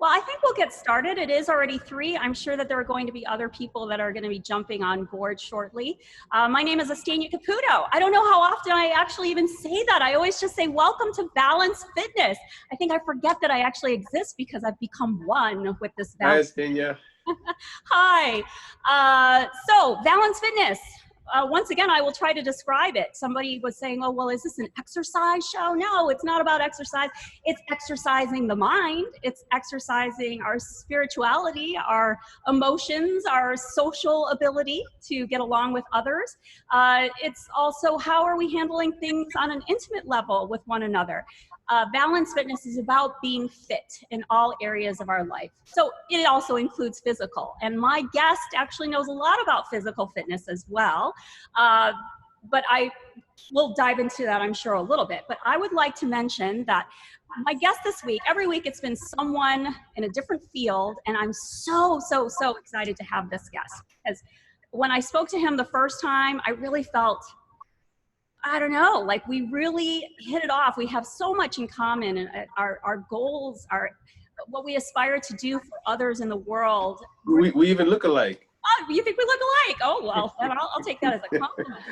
Well, I think we'll get started. It is already 3. I'm sure that there are going to be other people that are going to be jumping on board shortly. My name is Estenia Caputo. I don't know how often I actually even say that. I always just say, welcome to Valence Fitness. I think I forget that I actually exist because I've become one with this Valence. Hi, Estenia. Hi. So Valence Fitness. Once again, I will try to describe it. Somebody was saying, oh, well, is this an exercise show? No, it's not about exercise. It's exercising the mind. It's exercising our spirituality, our emotions, our social ability to get along with others. It's also how are we handling things on an intimate level with one another. Valence Fitness is about being fit in all areas of our life. So it also includes physical. And my guest actually knows a lot about physical fitness as well. But I will dive into that, I'm sure, a little bit. But I would like to mention that my guest this week, every week it's been someone in a different field. And I'm so excited to have this guest. Because when I spoke to him the first time, I really felt, I don't know, like we really hit it off. We have so much in common, and our goals are what we aspire to do for others in the world. We even look alike. Oh, you think we look alike? Oh, well, I'll take that as a compliment.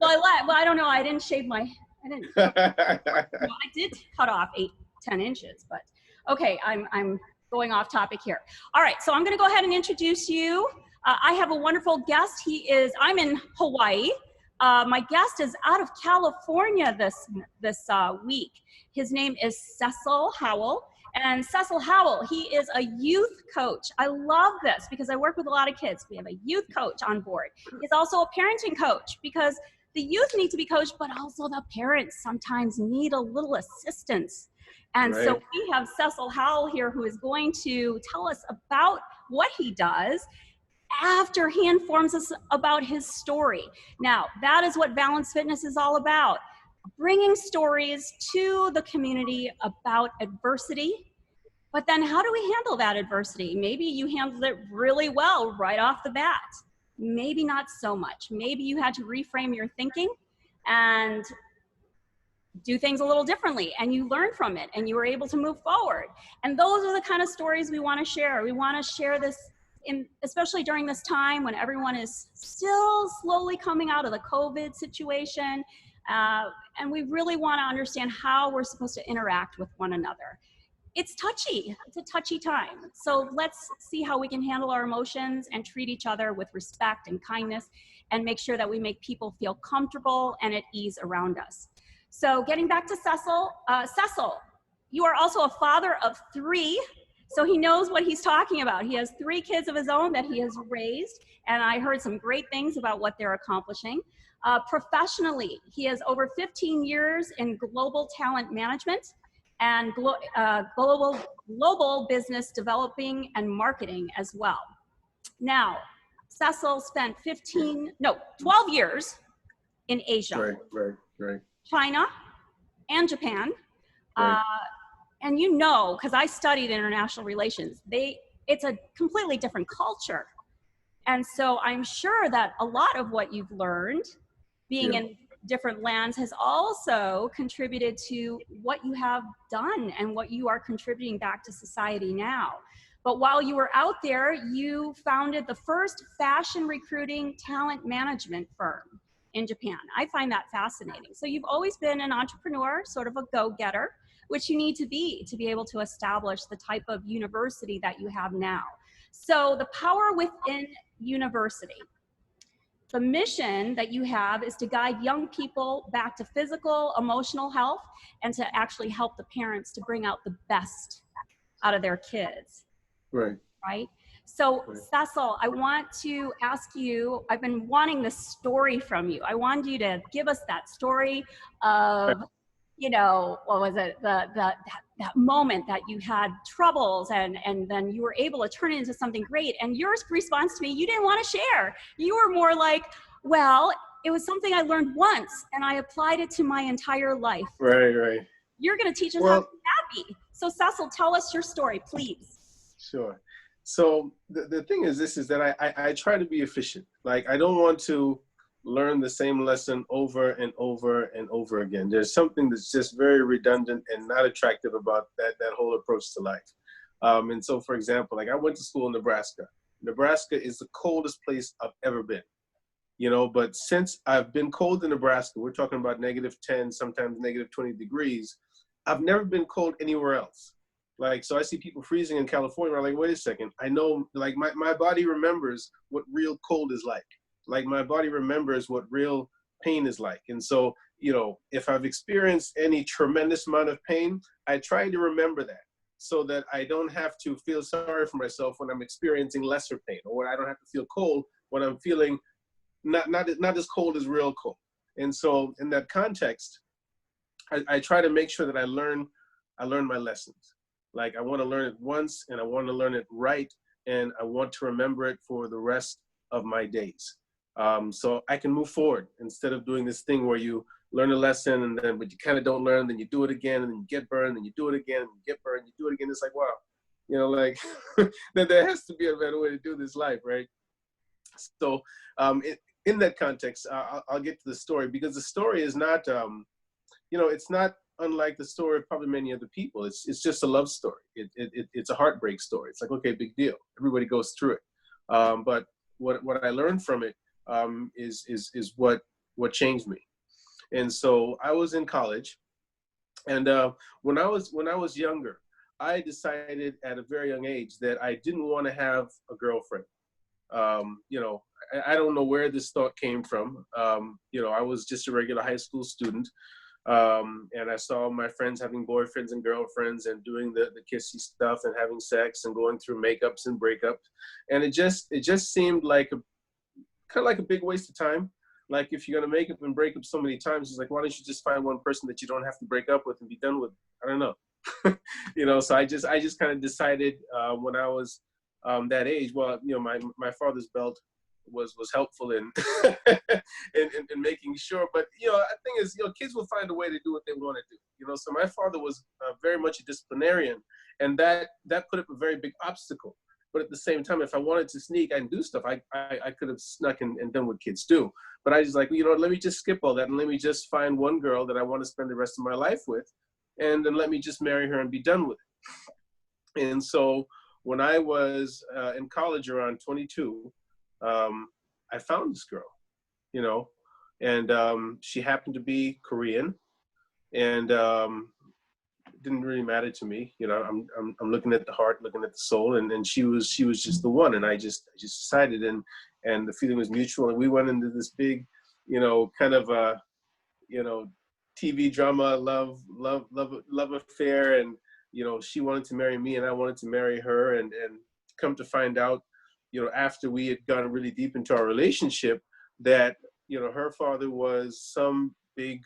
Well, I don't know. I didn't shave I did cut off 8-10 inches, but okay, I'm going off topic here. All right, so I'm going to go ahead and introduce you. I have a wonderful guest. I'm in Hawaii. My guest is out of California this week. His name is Cecil Howell. And Cecil Howell, he is a youth coach. I love this because I work with a lot of kids. We have a youth coach on board. He's also a parenting coach because the youth need to be coached, but also the parents sometimes need a little assistance. And so we have Cecil Howell here who is going to tell us about what he does after he informs us about his story. Now, that is what Valence Fitness is all about. Bringing stories to the community about adversity, but then how do we handle that adversity? Maybe you handled it really well right off the bat. Maybe not so much. Maybe you had to reframe your thinking and do things a little differently, and you learned from it and you were able to move forward. And those are the kind of stories we want to share. We want to share this especially during this time when everyone is still slowly coming out of the COVID situation. And we really want to understand how we're supposed to interact with one another. It's touchy. It's a touchy time. So let's see how we can handle our emotions and treat each other with respect and kindness and make sure that we make people feel comfortable and at ease around us. So getting back to Cecil. Cecil, you are also a father of 3. So he knows what he's talking about. He has 3 kids of his own that he has raised, and I heard some great things about what they're accomplishing. Professionally, he has over 15 years in global talent management and global business developing and marketing as well. Now, Cecil spent 12 years in Asia, right. China, and Japan. And you know, because I studied international relations, it's a completely different culture. And so I'm sure that a lot of what you've learned being in different lands has also contributed to what you have done and what you are contributing back to society now. But while you were out there, you founded the first fashion recruiting talent management firm in Japan. I find that fascinating. So you've always been an entrepreneur, sort of a go-getter, which you need to be able to establish the type of university that you have now. So the power within university. The mission that you have is to guide young people back to physical, emotional health, and to actually help the parents to bring out the best out of their kids. Right? So Cecil, I want to ask you, I've been wanting this story from you. I wanted you to give us that story of, what was it? That moment that you had troubles and then you were able to turn it into something great. And your response to me, you didn't want to share. You were more like, well, it was something I learned once and I applied it to my entire life. Right. You're going to teach us how to be happy. So Cecil, tell us your story, please. Sure. So the thing is, is that I try to be efficient. Like, I don't want to learn the same lesson over and over and over again. There's something that's just very redundant and not attractive about that whole approach to life. And so, for example, like I went to school in Nebraska. Nebraska is the coldest place I've ever been, you know, but since I've been cold in Nebraska, we're talking about -10, sometimes -20 degrees. I've never been cold anywhere else. Like, so I see people freezing in California. I'm like, wait a second. I know, like, my body remembers what real cold is like. Like, my body remembers what real pain is like. And so, you know, if I've experienced any tremendous amount of pain, I try to remember that so that I don't have to feel sorry for myself when I'm experiencing lesser pain, or I don't have to feel cold when I'm feeling not as cold as real cold. And so in that context, I try to make sure that I learn my lessons. Like, I want to learn it once, and I want to learn it right, and I want to remember it for the rest of my days. So I can move forward instead of doing this thing where you learn a lesson and then, but you kind of don't learn, then you do it again, and then you get burned, and you do it again, and you get burned, you do it again. It's like, wow, you know, like there has to be a better way to do this life, right? So in that context, I'll get to the story, because the story is not, you know, it's not unlike the story of probably many other people. It's just a love story. It's a heartbreak story. It's like, okay, big deal. Everybody goes through it. But what I learned from it is what changed me. And so I was in college, and when I was younger, I decided at a very young age that I didn't want to have a girlfriend. You know, I don't know where this thought came from. You know, I was just a regular high school student. And I saw my friends having boyfriends and girlfriends and doing the kissy stuff and having sex and going through makeups and breakups. And it just seemed like kind of like a big waste of time. Like, if you're going to make up and break up so many times, it's like, why don't you just find one person that you don't have to break up with and be done with? I don't know. You know, so I just kind of decided when I was that age, well, you know, my father's belt was helpful in, in making sure. But, you know, the thing is, you know, kids will find a way to do what they want to do. You know, so my father was very much a disciplinarian, and that put up a very big obstacle. But at the same time, if I wanted to sneak and do stuff, I could have snuck and done what kids do. But I was like, you know, let me just skip all that, and let me just find one girl that I want to spend the rest of my life with, and then let me just marry her and be done with it. And so when I was in college around 22, I found this girl, you know, and she happened to be Korean, and didn't really matter to me. You know, I'm looking at the heart, looking at the soul, and she was just the one, and I just decided, and the feeling was mutual, and we went into this big, you know, kind of you know, TV drama love affair, and you know, she wanted to marry me and I wanted to marry her, and come to find out, you know, after we had gone really deep into our relationship, that, you know, her father was some big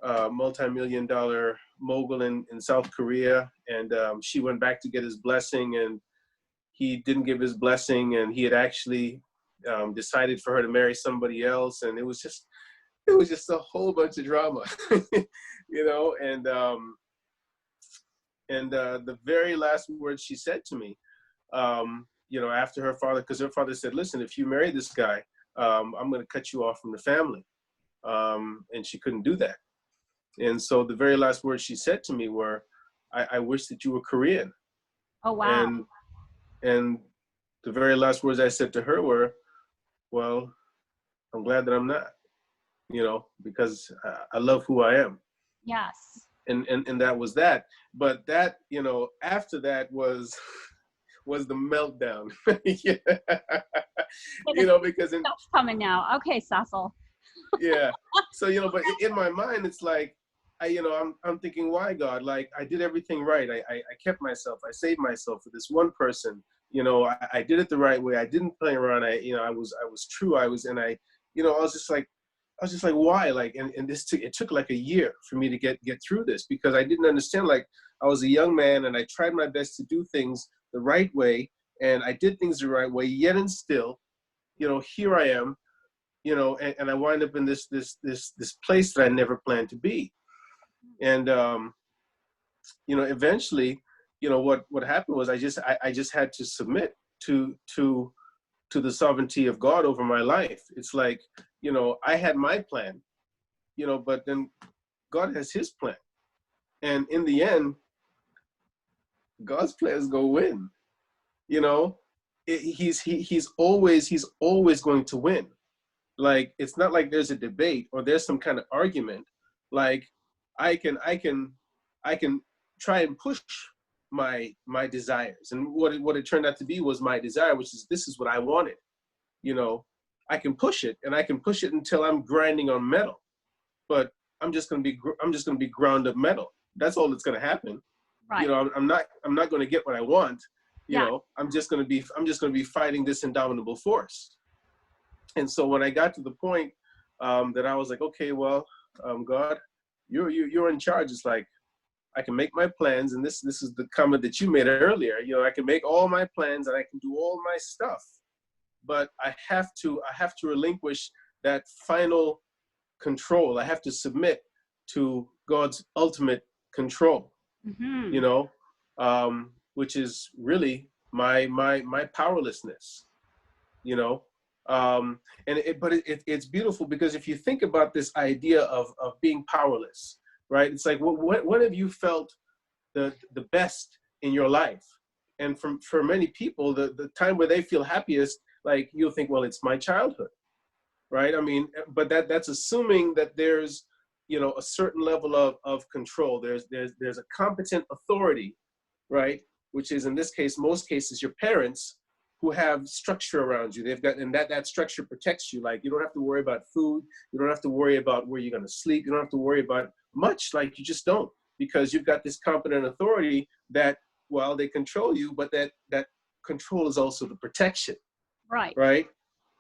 multi-million-dollar mogul in South Korea, and she went back to get his blessing, and he didn't give his blessing, and he had actually decided for her to marry somebody else, and it was just a whole bunch of drama, you know. And the very last words she said to me, you know, after her father, because her father said, listen, if you marry this guy, I'm going to cut you off from the family. And she couldn't do that. And so the very last words she said to me were, I wish that you were Korean. Oh, wow. And the very last words I said to her were, well, I'm glad that I'm not, you know, because I love who I am. Yes. And that was that. But that, you know, after that was the meltdown. Yeah. You know, because Stuff's coming now. Okay, Cecil. yeah. So, you know, but in my mind, it's like, you know, I'm thinking, why, God? Like, I did everything right. I kept myself. I saved myself for this one person. You know, I did it the right way. I didn't play around. You know, I was true. You know, I was just like, why? Like, and it took like a year for me to get through this, because I didn't understand. Like, I was a young man, and I tried my best to do things the right way, and I did things the right way. Yet and still, you know, here I am, you know, and I wind up in this place that I never planned to be. And you know, eventually, you know, what happened was I just had to submit to to the sovereignty of God over my life. It's like, you know, I had my plan, you know, but then God has his plan. And in the end, God's plans go win, you know. He's always going to win. Like, it's not like there's a debate or there's some kind of argument. Like, I can try and push my desires, and what it turned out to be was my desire, which is, this is what I wanted. You know, I can push it, and I can push it until I'm grinding on metal, but I'm just going to be ground up metal. That's all that's going to happen. Right. You know, I'm not going to get what I want. You Yeah. know, I'm just going to be fighting this indomitable force. And so when I got to the point that I was like, okay, well, God, you're in charge. It's like, I can make my plans, and this is the comment that you made earlier. You know, I can make all my plans and I can do all my stuff, but I have to relinquish that final control. I have to submit to God's ultimate control. Mm-hmm. You know, which is really my powerlessness. You know, but it's beautiful, because if you think about this idea of being powerless, right? It's like, when have you felt the best in your life? And for many people, the time where they feel happiest, like, you'll think, well, it's my childhood, right? I mean, but that's assuming that there's, you know, a certain level of control. There's a competent authority, right? Which is, in this case, most cases, your parents, who have structure around you. They've got, and that structure protects you. Like, you don't have to worry about food. You don't have to worry about where you're going to sleep. You don't have to worry about much. Like, you just don't, because you've got this competent authority that, well, they control you, but that control is also the protection. Right. Right.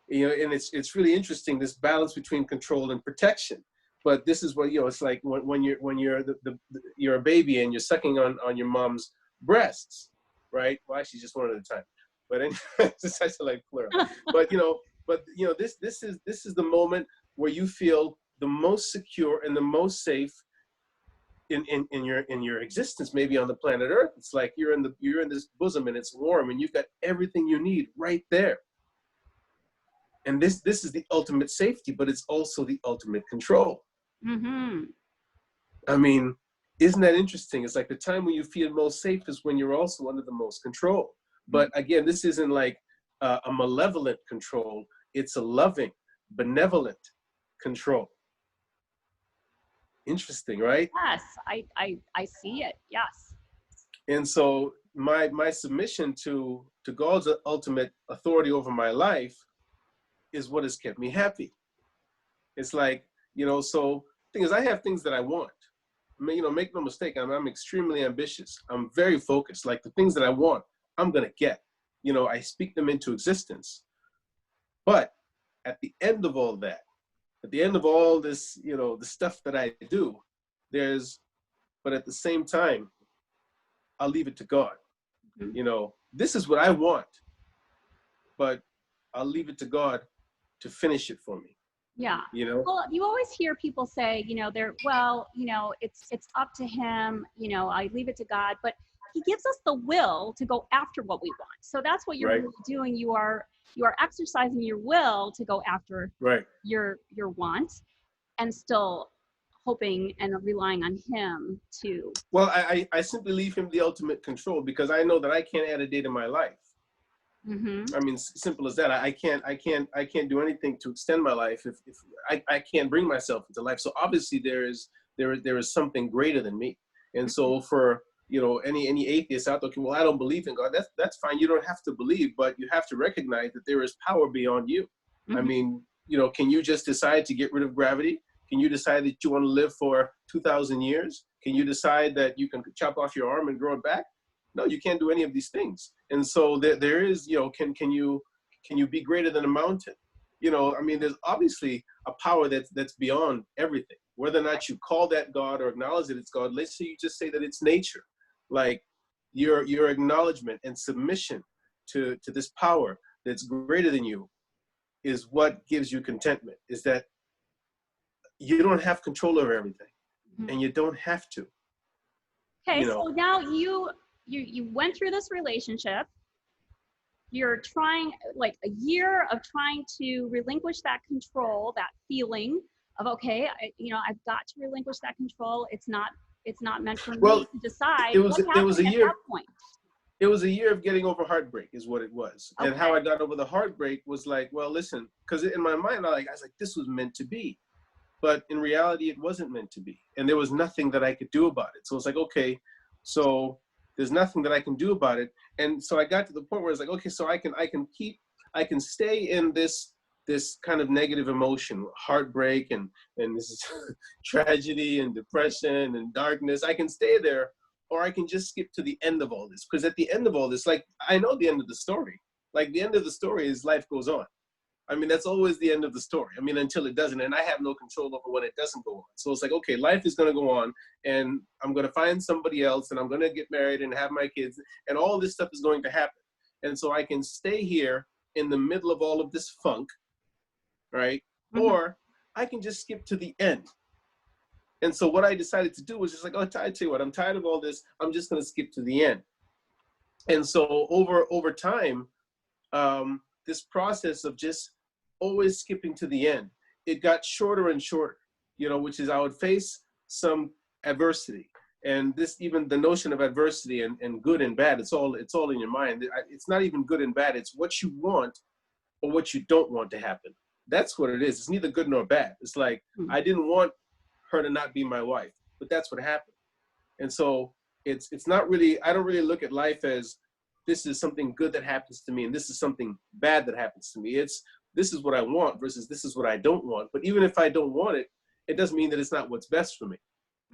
You know, and it's really interesting, this balance between control and protection. But this is what, you know, it's like when you're a baby and you're sucking on your mom's breasts, right? Well, actually, just one at a time. But anyway, it's actually like plural. But you know, this is the moment where you feel the most secure and the most safe in your existence, maybe on the planet Earth. It's like you're in this bosom, and it's warm, and you've got everything you need right there. And this is the ultimate safety, but it's also the ultimate control. Mm-hmm. I mean, isn't that interesting? It's like the time when you feel most safe is when you're also under the most control. But again, this isn't like a malevolent control. It's a loving, benevolent control. Interesting, right? Yes, I see it. Yes. And so my submission to God's ultimate authority over my life is what has kept me happy. It's like, you know, so the thing is, I have things that I want. I mean, you know, make no mistake, I'm extremely ambitious. I'm very focused. Like, the things that I want, I'm going to get. You know, I speak them into existence. But at the end of all that, at the end of all this, you know, the stuff that I do, but at the same time, I'll leave it to God. Mm-hmm. You know, this is what I want, but I'll leave it to God to finish it for me. Yeah. You know? Well, you always hear people say, you know, you know, it's up to him, you know, I leave it to God, but he gives us the will to go after what we want. So that's what you're Right. really doing. You are exercising your will to go after Right. your want, and still hoping and relying on him to. Well, I simply leave him the ultimate control, because I know that I can't add a day to my life. Mm-hmm. I mean, simple as that. I can't do anything to extend my life if I can't bring myself into life. So obviously there is something greater than me. And so for, you know, any atheist out there, okay, well, I don't believe in God. That's fine. You don't have to believe, but you have to recognize that there is power beyond you. Mm-hmm. I mean, you know, can you just decide to get rid of gravity? Can you decide that you want to live for 2,000 years? Can you decide that you can chop off your arm and grow it back? No, you can't do any of these things. And so there is, you know, can you be greater than a mountain? You know, I mean, there's obviously a power that's beyond everything. Whether or not you call that God or acknowledge that it's God, let's say you just say that it's nature. Like, your acknowledgement and submission to this power that's greater than you is what gives you contentment. Is that you don't have control over everything, and you don't have to. Okay, You know? so now you went through this relationship, you're trying, like a year of trying to relinquish that control, that feeling of, okay, I've got to relinquish that control. It's not meant for me Well, to decide. it What was it was happened a at year. that point? It was a year of getting over heartbreak, is what it was. And how Okay. I got over the heartbreak was like, well, listen, because in my mind, I was like, this was meant to be. But in reality, it wasn't meant to be. And there was nothing that I could do about it. So it's like, okay, so there's nothing that I can do about it. And so I got to the point where it's like, okay, so I can stay in this kind of negative emotion, heartbreak and this tragedy and depression and darkness. I can stay there, or I can just skip to the end of all this. Because at the end of all this, like, I know the end of the story. Like, the end of the story is life goes on. I mean, that's always the end of the story. I mean, until it doesn't, and I have no control over when it doesn't go on. So it's like, okay, life is going to go on, and I'm going to find somebody else, and I'm going to get married and have my kids, and all this stuff is going to happen. And so I can stay here in the middle of all of this funk, right? Mm-hmm. Or I can just skip to the end. And so what I decided to do was just like, oh, I tell you what, I'm tired of all this. I'm just going to skip to the end. And so over time, this process of just always skipping to the end, it got shorter and shorter, which is I would face some adversity. And this, even the notion of adversity and good and bad, it's all in your mind. It's not even good and bad. It's what you want or what you don't want to happen. That's what it is. It's neither good nor bad. It's like, I didn't want her to not be my wife, but that's what happened. And so it's not really, I don't really look at life as this is something good that happens to me and this is something bad that happens to me. It's, this is what I want versus this is what I don't want. But even if I don't want it, it doesn't mean that it's not what's best for me,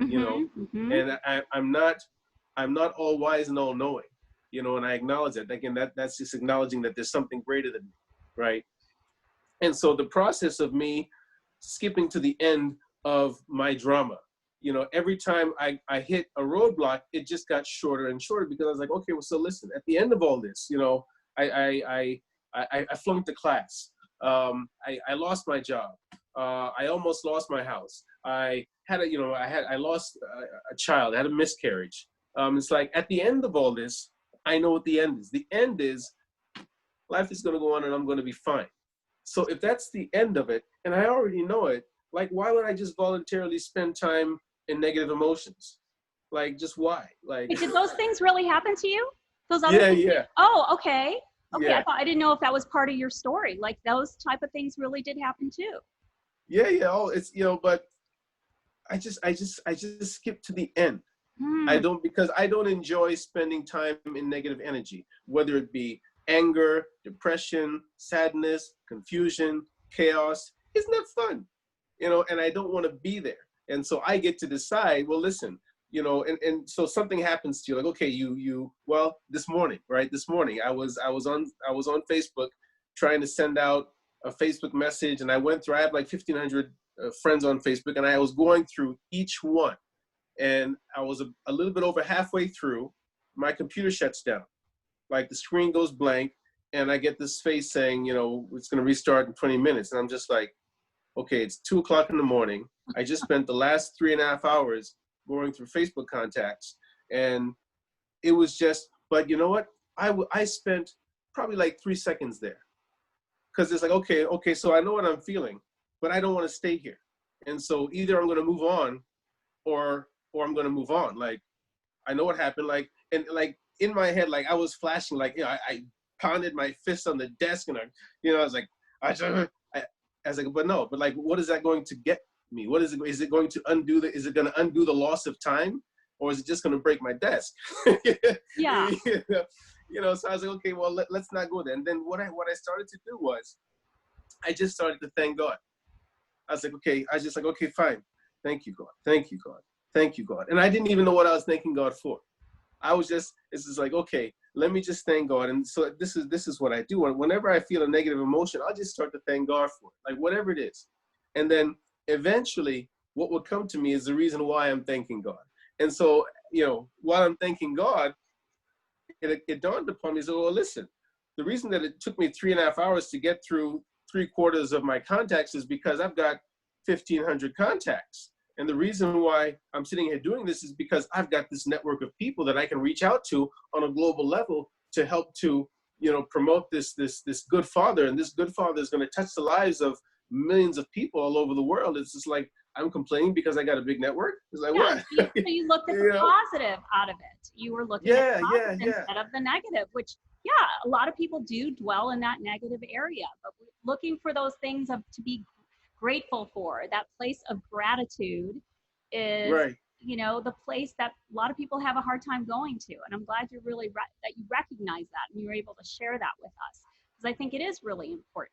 Mm-hmm. And I'm not all wise and all knowing, and I acknowledge that. Again, that's just acknowledging that there's something greater than me, right? And so the process of me skipping to the end of my drama, every time I hit a roadblock, it just got shorter and shorter because I was like, okay, well, so listen, at the end of all this, I flunked the class. I lost my job. I almost lost my house. I lost a child. I had a miscarriage. It's like at the end of all this, I know what the end is. The end is life is going to go on and I'm going to be fine. So if that's the end of it, and I already know it, like, why would I just voluntarily spend time in negative emotions? Like, just why? Like, Did those things really happen to you? Those other things? Yeah. Oh, okay. Okay, Yeah. I didn't know if that was part of your story. Like those type of things really did happen too. Yeah. Oh, it's, but I just skip to the end. Because I don't enjoy spending time in negative energy, whether it be anger, depression, sadness, confusion, chaos. It's not fun, and I don't want to be there. And so I get to decide, well, listen, and so something happens to you, like, okay, well, this morning, I was on Facebook trying to send out a Facebook message, and I have like 1,500 friends on Facebook, and I was going through each one. And I was a little bit over halfway through, my computer shuts down. Like the screen goes blank and I get this face saying, it's going to restart in 20 minutes. And I'm just like, okay, it's 2:00 in the morning. I just spent the last 3.5 hours going through Facebook contacts. And it was just, but you know what? I spent probably like 3 seconds there. Because it's like, okay, so I know what I'm feeling, but I don't want to stay here. And so either I'm going to move on or I'm going to move on. Like, I know what happened. Like, and like in my head, like I was flashing, like, I pounded my fist on the desk and I was like, I was like, but like, what is that going to get me? What is it? Is it going to undo is it going to undo the loss of time, or is it just going to break my desk? Yeah. So I was like, okay, well, let's not go there. And then what I started to do was I just started to thank God. I was like, okay, fine. Thank you, God. Thank you, God. Thank you, God. And I didn't even know what I was thanking God for. It's just like, okay, let me just thank God. And so this is what I do. Whenever I feel a negative emotion, I'll just start to thank God for it, like whatever it is. And then eventually what will come to me is the reason why I'm thanking God. And so, while I'm thanking God, it dawned upon me, so, well, listen, the reason that it took me 3.5 hours to get through 3/4 of my contacts is because I've got 1,500 contacts. And the reason why I'm sitting here doing this is because I've got this network of people that I can reach out to on a global level to help to promote this good father, and this good father is going to touch the lives of millions of people all over the world. It's just like, I'm complaining because I got a big network. It's like, Yeah, what? so you looked at the positive out of it. You were looking at the positive instead of the negative, which, yeah, a lot of people do dwell in that negative area, but looking for those things to be grateful for, that place of gratitude is, Right. The place that a lot of people have a hard time going to. And I'm glad you're really that you recognize that and you're able to share that with us, because I think it is really important.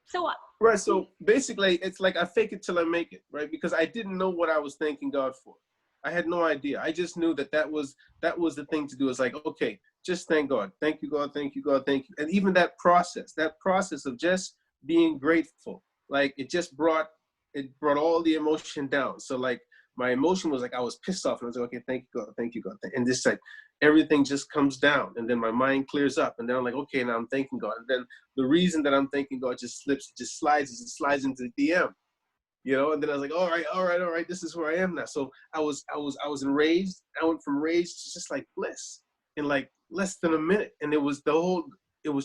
So right. So basically, it's like I fake it till I make it, right? Because I didn't know what I was thanking God for. I had no idea. I just knew that was the thing to do. It's like, okay, just thank God. Thank you, God. Thank you, God. Thank you. And even that process of just being grateful, like it brought all the emotion down. So like my emotion was like, I was pissed off, and I was like, okay, thank you, God. Thank you, God. And this, like, everything just comes down, and then my mind clears up, and then I'm like, okay, now I'm thanking God. And then the reason that I'm thanking God just slides into the DM. And then I was like, all right, this is where I am now. So I was enraged. I went from rage to just like bliss in like less than a minute. And it was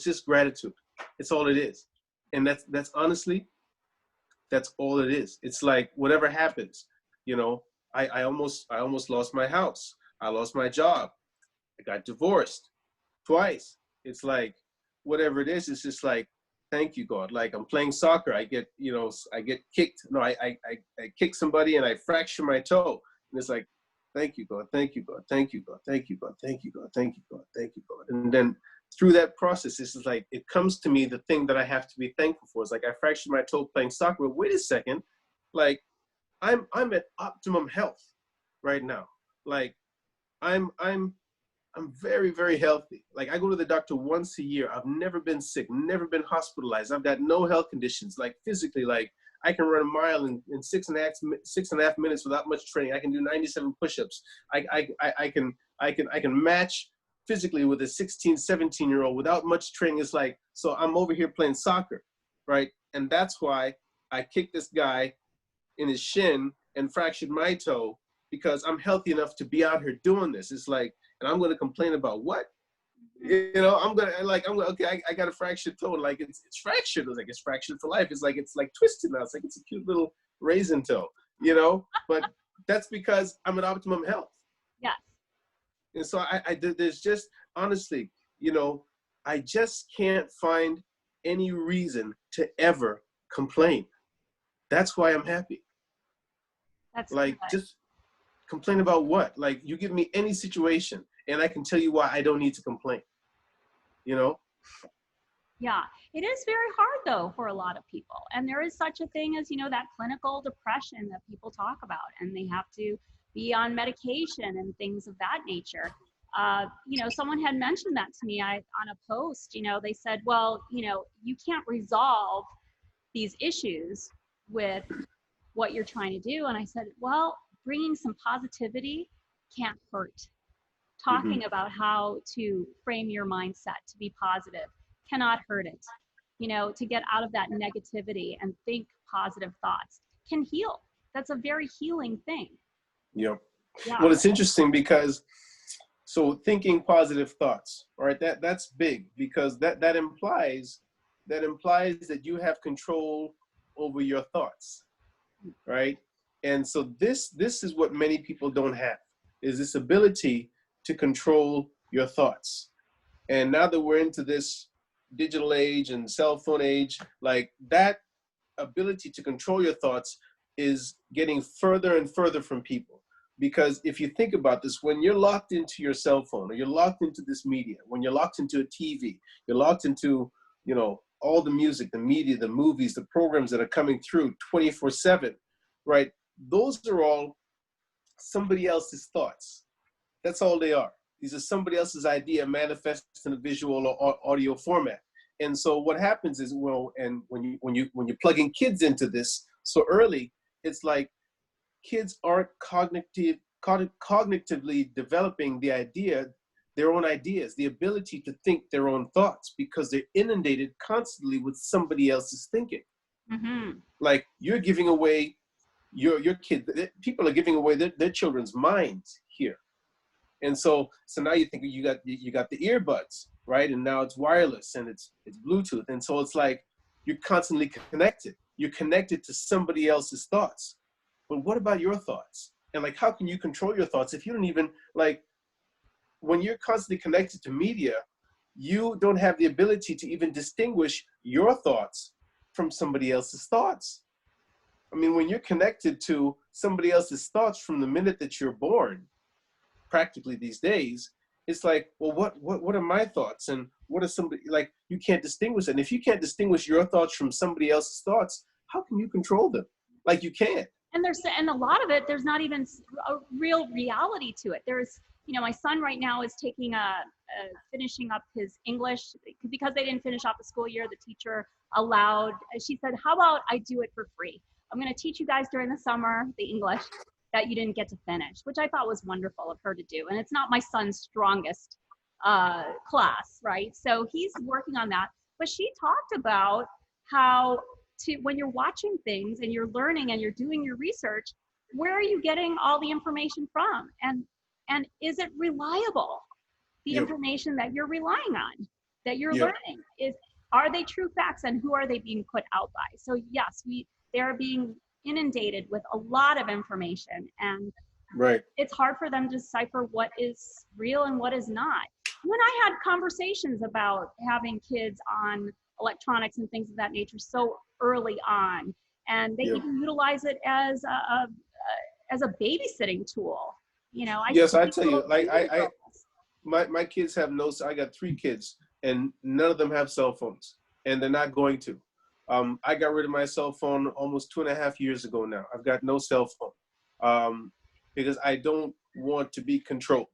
just gratitude. It's all it is. And that's honestly, that's all it is. It's like whatever happens, I almost lost my house. I lost my job. I got divorced twice. It's like, whatever it is, it's just like, thank you, God. Like I'm playing soccer, I get kicked. No, I kick somebody and I fracture my toe. And it's like, thank you, God, thank you, God, thank you, God, thank you, God, thank you, God, thank you, God, thank you, God. And then through that process, this is like, it comes to me, the thing that I have to be thankful for. It's like I fractured my toe playing soccer, but wait a second, like I'm at optimum health right now. Like I'm very, very healthy. Like I go to the doctor once a year. I've never been sick, never been hospitalized. I've got no health conditions. Like physically, like I can run a mile in 6.5 minutes without much training. I can do 97 push-ups. I can match physically with a 16, 17-year-old without much training. It's like, so I'm over here playing soccer, right? And that's why I kicked this guy in his shin and fractured my toe, because I'm healthy enough to be out here doing this. It's like, and I'm going to complain about what? Okay, I got a fractured toe. Like it's fractured. It's like it's fractured for life. It's like twisted now. It's like it's a cute little raisin toe, But that's because I'm in optimum health. Yeah. And so there's just, honestly, I just can't find any reason to ever complain. That's why I'm happy. That's like good. Just complain about what? Like you give me any situation and I can tell you why I don't need to complain. Yeah, it is very hard though for a lot of people. And there is such a thing as, that clinical depression that people talk about, and they have to be on medication and things of that nature. Someone had mentioned that to me on a post. They said, well, you can't resolve these issues with what you're trying to do. And I said, well, bringing some positivity can't hurt. Talking about how to frame your mindset to be positive cannot hurt it. To get out of that negativity and think positive thoughts can heal. That's a very healing thing. Yep. Yeah. Well, it's interesting because, so thinking positive thoughts, all right, that's big, because that implies that you have control over your thoughts, right? And so this is what many people don't have, is this ability to control your thoughts. And now that we're into this digital age and cell phone age, like that ability to control your thoughts is getting further and further from people. Because if you think about this, when you're locked into your cell phone, or you're locked into this media, when you're locked into a TV, you're locked into, all the music, the media, the movies, the programs that are coming through 24/7, right? Those are all somebody else's thoughts. That's all they are. These are somebody else's idea manifested in a visual or audio format. And so what happens is, and when you're plugging kids into this so early, it's like kids aren't cognitively developing their own ideas, the ability to think their own thoughts, because they're inundated constantly with somebody else's thinking. Like you're giving away your kid, people are giving away their children's minds here. And so now you think you got the earbuds, right? And now it's wireless and it's Bluetooth. And so it's like you're constantly connected. You're connected to somebody else's thoughts. But what about your thoughts? And like, how can you control your thoughts if you don't even, like, when you're constantly connected to media, you don't have the ability to even distinguish your thoughts from somebody else's thoughts. I mean, when you're connected to somebody else's thoughts from the minute that you're born, practically these days, it's like, well, what are my thoughts? And what are somebody, like, you can't distinguish it. And if you can't distinguish your thoughts from somebody else's thoughts, how can you control them? Like, you can't. And a lot of it, there's not even a real reality to it. There's, you know, my son right now is taking finishing up his English because they didn't finish off the school year. The teacher allowed, she said, how about I do it for free? I'm going to teach you guys during the summer the English that you didn't get to finish, which I thought was wonderful of her to do. And it's not my son's strongest class, right? So he's working on that. But she talked about how when you're watching things and you're learning and you're doing your research, where are you getting all the information from? And is it reliable? The information that you're relying on, that you're learning, are they true facts, and who are they being put out by? So yes, they're being inundated with a lot of information, and it's hard for them to decipher what is real and what is not. You and I had conversations about having kids on electronics and things of that nature so early on, and they even utilize it as a babysitting tool. You know, I tell you, like, my kids have I got 3 kids, and none of them have cell phones, and they're not going to. I got rid of my cell phone almost 2.5 years ago now. I've got no cell phone because I don't want to be controlled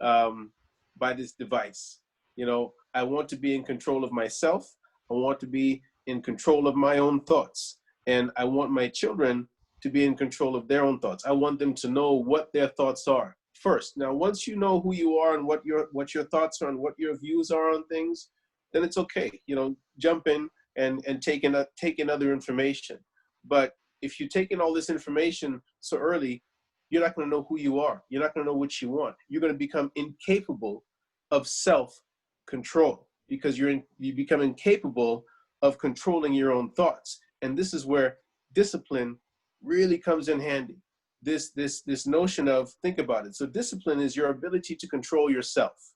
by this device. You know, I want to be in control of myself. I want to be in control of my own thoughts. And I want my children to be in control of their own thoughts. I want them to know what their thoughts are first. Now, once you know who you are and what your thoughts are and what your views are on things, then it's okay. You know, jump in and take in other information. But if you take in all this information so early, you're not going to know who you are. You're not going to know what you want. You're going to become incapable of self-control because you become incapable of controlling your own thoughts. And this is where discipline really comes in handy. This notion of, think about it. So discipline is your ability to control yourself,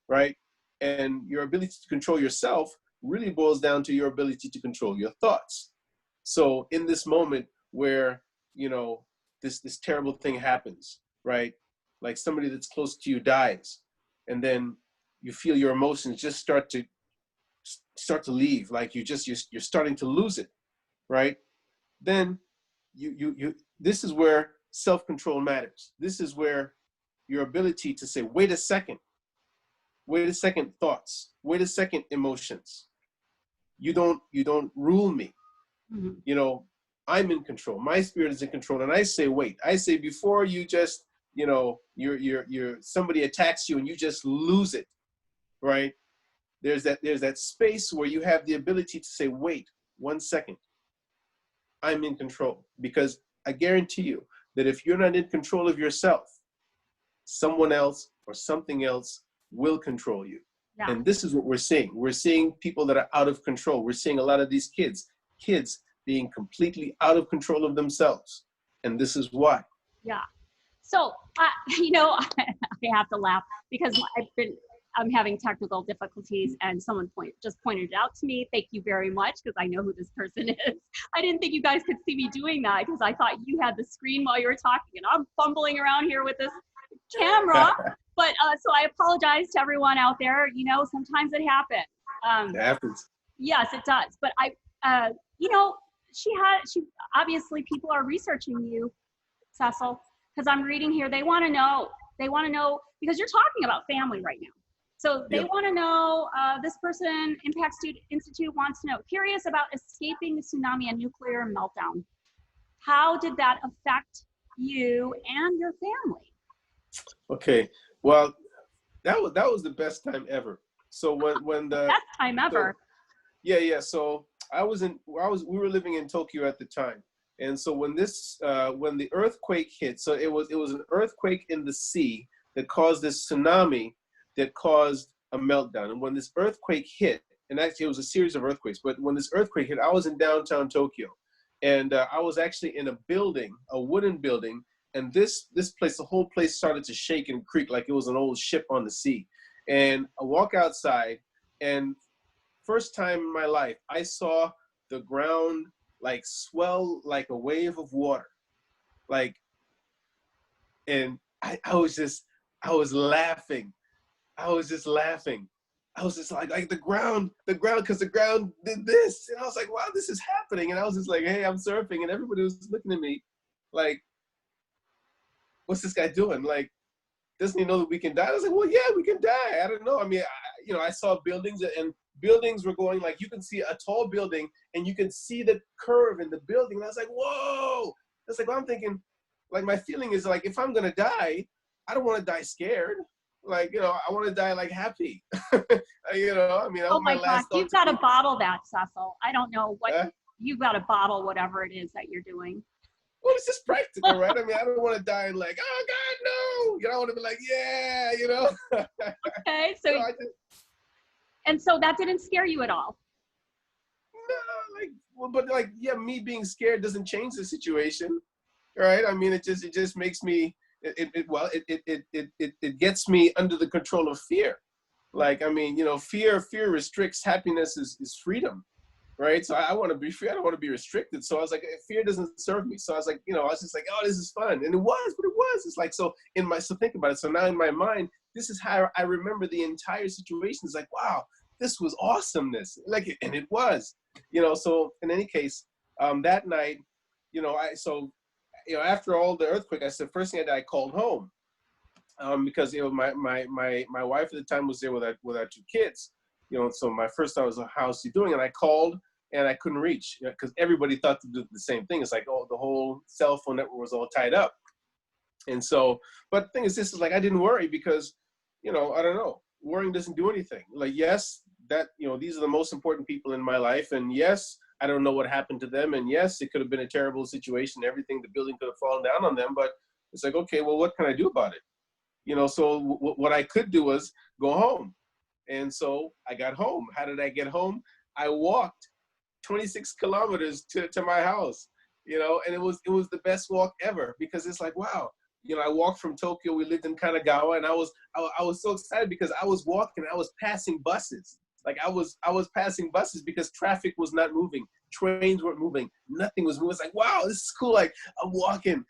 right? And your ability to control yourself really boils down to your ability to control your thoughts. So in this moment where, you know, this terrible thing happens, right? Like somebody that's close to you dies, and then you feel your emotions just start to leave, like you're starting to lose it, right? Then you this is where self-control matters. This is where your ability to say, wait a second, thoughts, wait a second, emotions. You don't rule me. Mm-hmm. You know, I'm in control. My spirit is in control. And I say, wait, I say, before you just, you know, you're somebody attacks you and you just lose it, right? There's that space where you have the ability to say, wait 1 second, I'm in control. Because I guarantee you that if you're not in control of yourself, someone else or something else will control you. Yeah. And this is what we're seeing. We're seeing people that are out of control. We're seeing a lot of these kids being completely out of control of themselves. And this is why. Yeah. So, you know, I have to laugh because I'm having technical difficulties, and someone just pointed it out to me. Thank you very much, because I know who this person is. I didn't think you guys could see me doing that because I thought you had the screen while you were talking, and I'm fumbling around here with this camera. But so I apologize to everyone out there. You know, sometimes it happens. It happens. Yes, it does. But you know, she obviously people are researching you, Cecil, because I'm reading here. They want to know because you're talking about family right now. So they want to know, this person, Impact Institute wants to know, curious about escaping the tsunami and nuclear meltdown. How did that affect you and your family? Okay, well, that was the best time ever. So when the best time ever. So we were living in Tokyo at the time, and so when the earthquake hit, so it was an earthquake in the sea that caused this tsunami that caused a meltdown. And when this earthquake hit, and actually it was a series of earthquakes, but when this earthquake hit, I was in downtown Tokyo. And I was actually in a building, a wooden building, and this place, the whole place started to shake and creak like it was an old ship on the sea. And I walk outside, and first time in my life, I saw the ground like swell like a wave of water. Like, and I was laughing. I was just laughing. I was just like because the ground did this. And I was like, wow, this is happening. And I was just like, hey, I'm surfing. And everybody was looking at me like, what's this guy doing? Like, doesn't he know that we can die? I was like, well, yeah, we can die. I don't know. I mean, I saw buildings, and buildings were going, like, you can see a tall building and you can see the curve in the building. And I was like, whoa. It's like, well, I'm thinking, like, my feeling is like, if I'm going to die, I don't want to die scared. Like, I want to die like happy. I mean, that Oh was my my gosh, last thought. you've got to bottle that, Cecil. I don't know what, Huh? you've got to bottle whatever it is that you're doing. Well, it's just practical, right? I mean, I don't want to die and like, oh God, no. I want to be like, yeah, Okay, so and so that didn't scare you at all? No, like, well, but like, yeah, me being scared doesn't change the situation, right? I mean, it just makes me, it gets me under the control of fear. Like, I mean, fear restricts. Happiness is freedom, right? So I want to be free. I don't want to be restricted. So I was like, fear doesn't serve me. So I was like, I was just like, oh, this is fun. And it was, but it was. It's like, so think about it. So now in my mind, this is how I remember the entire situation. It's like, wow, this was awesomeness. Like, and it was, so in any case, that night, after all the earthquake, I said, first thing I did, I called home. Because my wife at the time was there with our two kids, so my first thought was, how's he doing? And I called and I couldn't reach, because everybody thought to do the same thing. It's like, oh, the whole cell phone network was all tied up. And so, but the thing is, this is like, I didn't worry because, I don't know, worrying doesn't do anything. Like, yes, that, these are the most important people in my life. And yes, I don't know what happened to them. And yes, it could have been a terrible situation. Everything, the building could have fallen down on them, but it's like, okay, well, what can I do about it? So what I could do was go home. And so I got home. How did I get home? I walked 26 kilometers to my house, and it was the best walk ever, because it's like, wow, I walked from Tokyo. We lived in Kanagawa, and I was so excited because I was walking, I was passing buses. Like, I was passing buses because traffic was not moving. Trains weren't moving. Nothing was moving. It's like, wow, this is cool. Like, I'm walking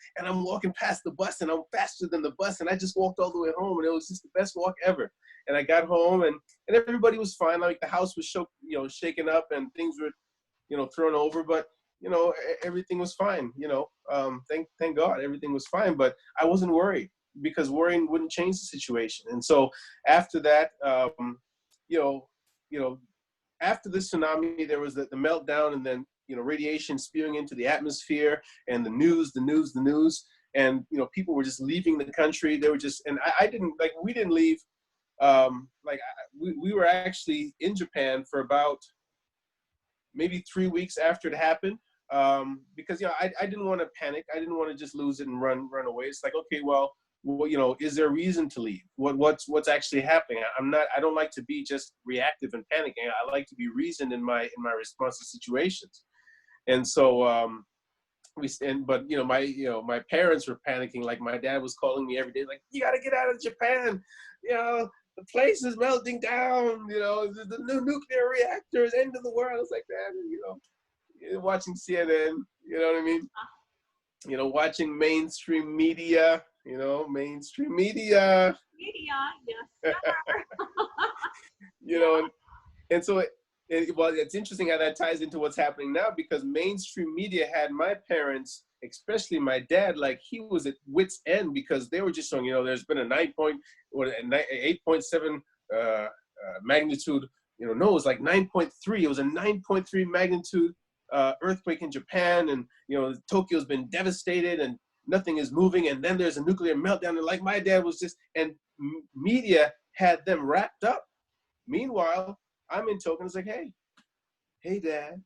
past the bus, and I'm faster than the bus. And I just walked all the way home, and it was just the best walk ever. And I got home, and everybody was fine. Like, the house was shaken up, and things were, thrown over, but, everything was fine. Thank God everything was fine, but I wasn't worried, because worrying wouldn't change the situation. And so after that, after the tsunami, there was the meltdown, and then, radiation spewing into the atmosphere, and the news, and, people were just leaving the country. They were just, and I didn't, like, we didn't leave. We were actually in Japan for about maybe 3 weeks after it happened, because, I didn't want to panic. I didn't want to just lose it and run away. It's like, okay, well, is there a reason to leave? What's actually happening? I don't like to be just reactive and panicking. I like to be reasoned in my response to situations. And so my parents were panicking. Like, my dad was calling me every day, like, you got to get out of Japan. The place is melting down. The new nuclear reactors, end of the world. It's like that. Watching CNN. You know what I mean? Watching mainstream media. Mainstream media. Yes, sir. And so it's interesting how that ties into what's happening now, because mainstream media had my parents, especially my dad, like, he was at wit's end, because they were just showing, there's been a 8.7 magnitude, no, it was like 9.3. It was a 9.3 magnitude earthquake in Japan, and Tokyo's been devastated, and nothing is moving, and then there's a nuclear meltdown, and like, my dad was just, and media had them wrapped up. Meanwhile, I'm in Tokyo, and it's like, hey dad,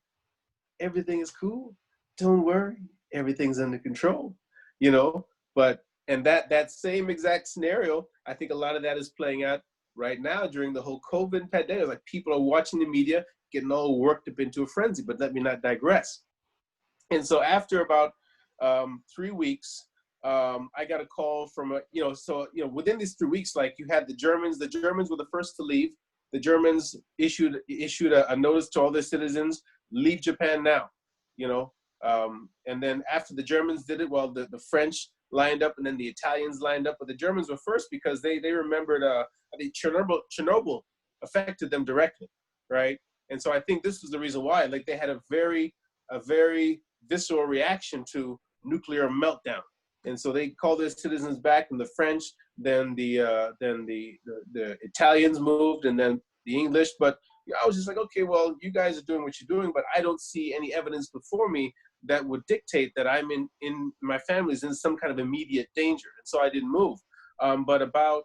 everything is cool, don't worry, everything's under control, but, and that same exact scenario, I think a lot of that is playing out Right now, during the whole COVID pandemic, like people are watching the media, getting all worked up into a frenzy. But let me not digress. And so after about 3 weeks, I got a call from within these 3 weeks, like you had the Germans were the first to leave. The Germans issued a notice to all their citizens, leave Japan now, and then after the Germans did it, well, the French lined up and then the Italians lined up, but the Germans were first because they remembered, I think Chernobyl affected them directly, right? And so I think this was the reason why, like they had a very visceral reaction to nuclear meltdown. And so they called their citizens back, and the French, then the Italians moved, and then the English. But I was just like, okay, well, you guys are doing what you're doing, but I don't see any evidence before me that would dictate that I'm in my family's in some kind of immediate danger. And so I didn't move. But about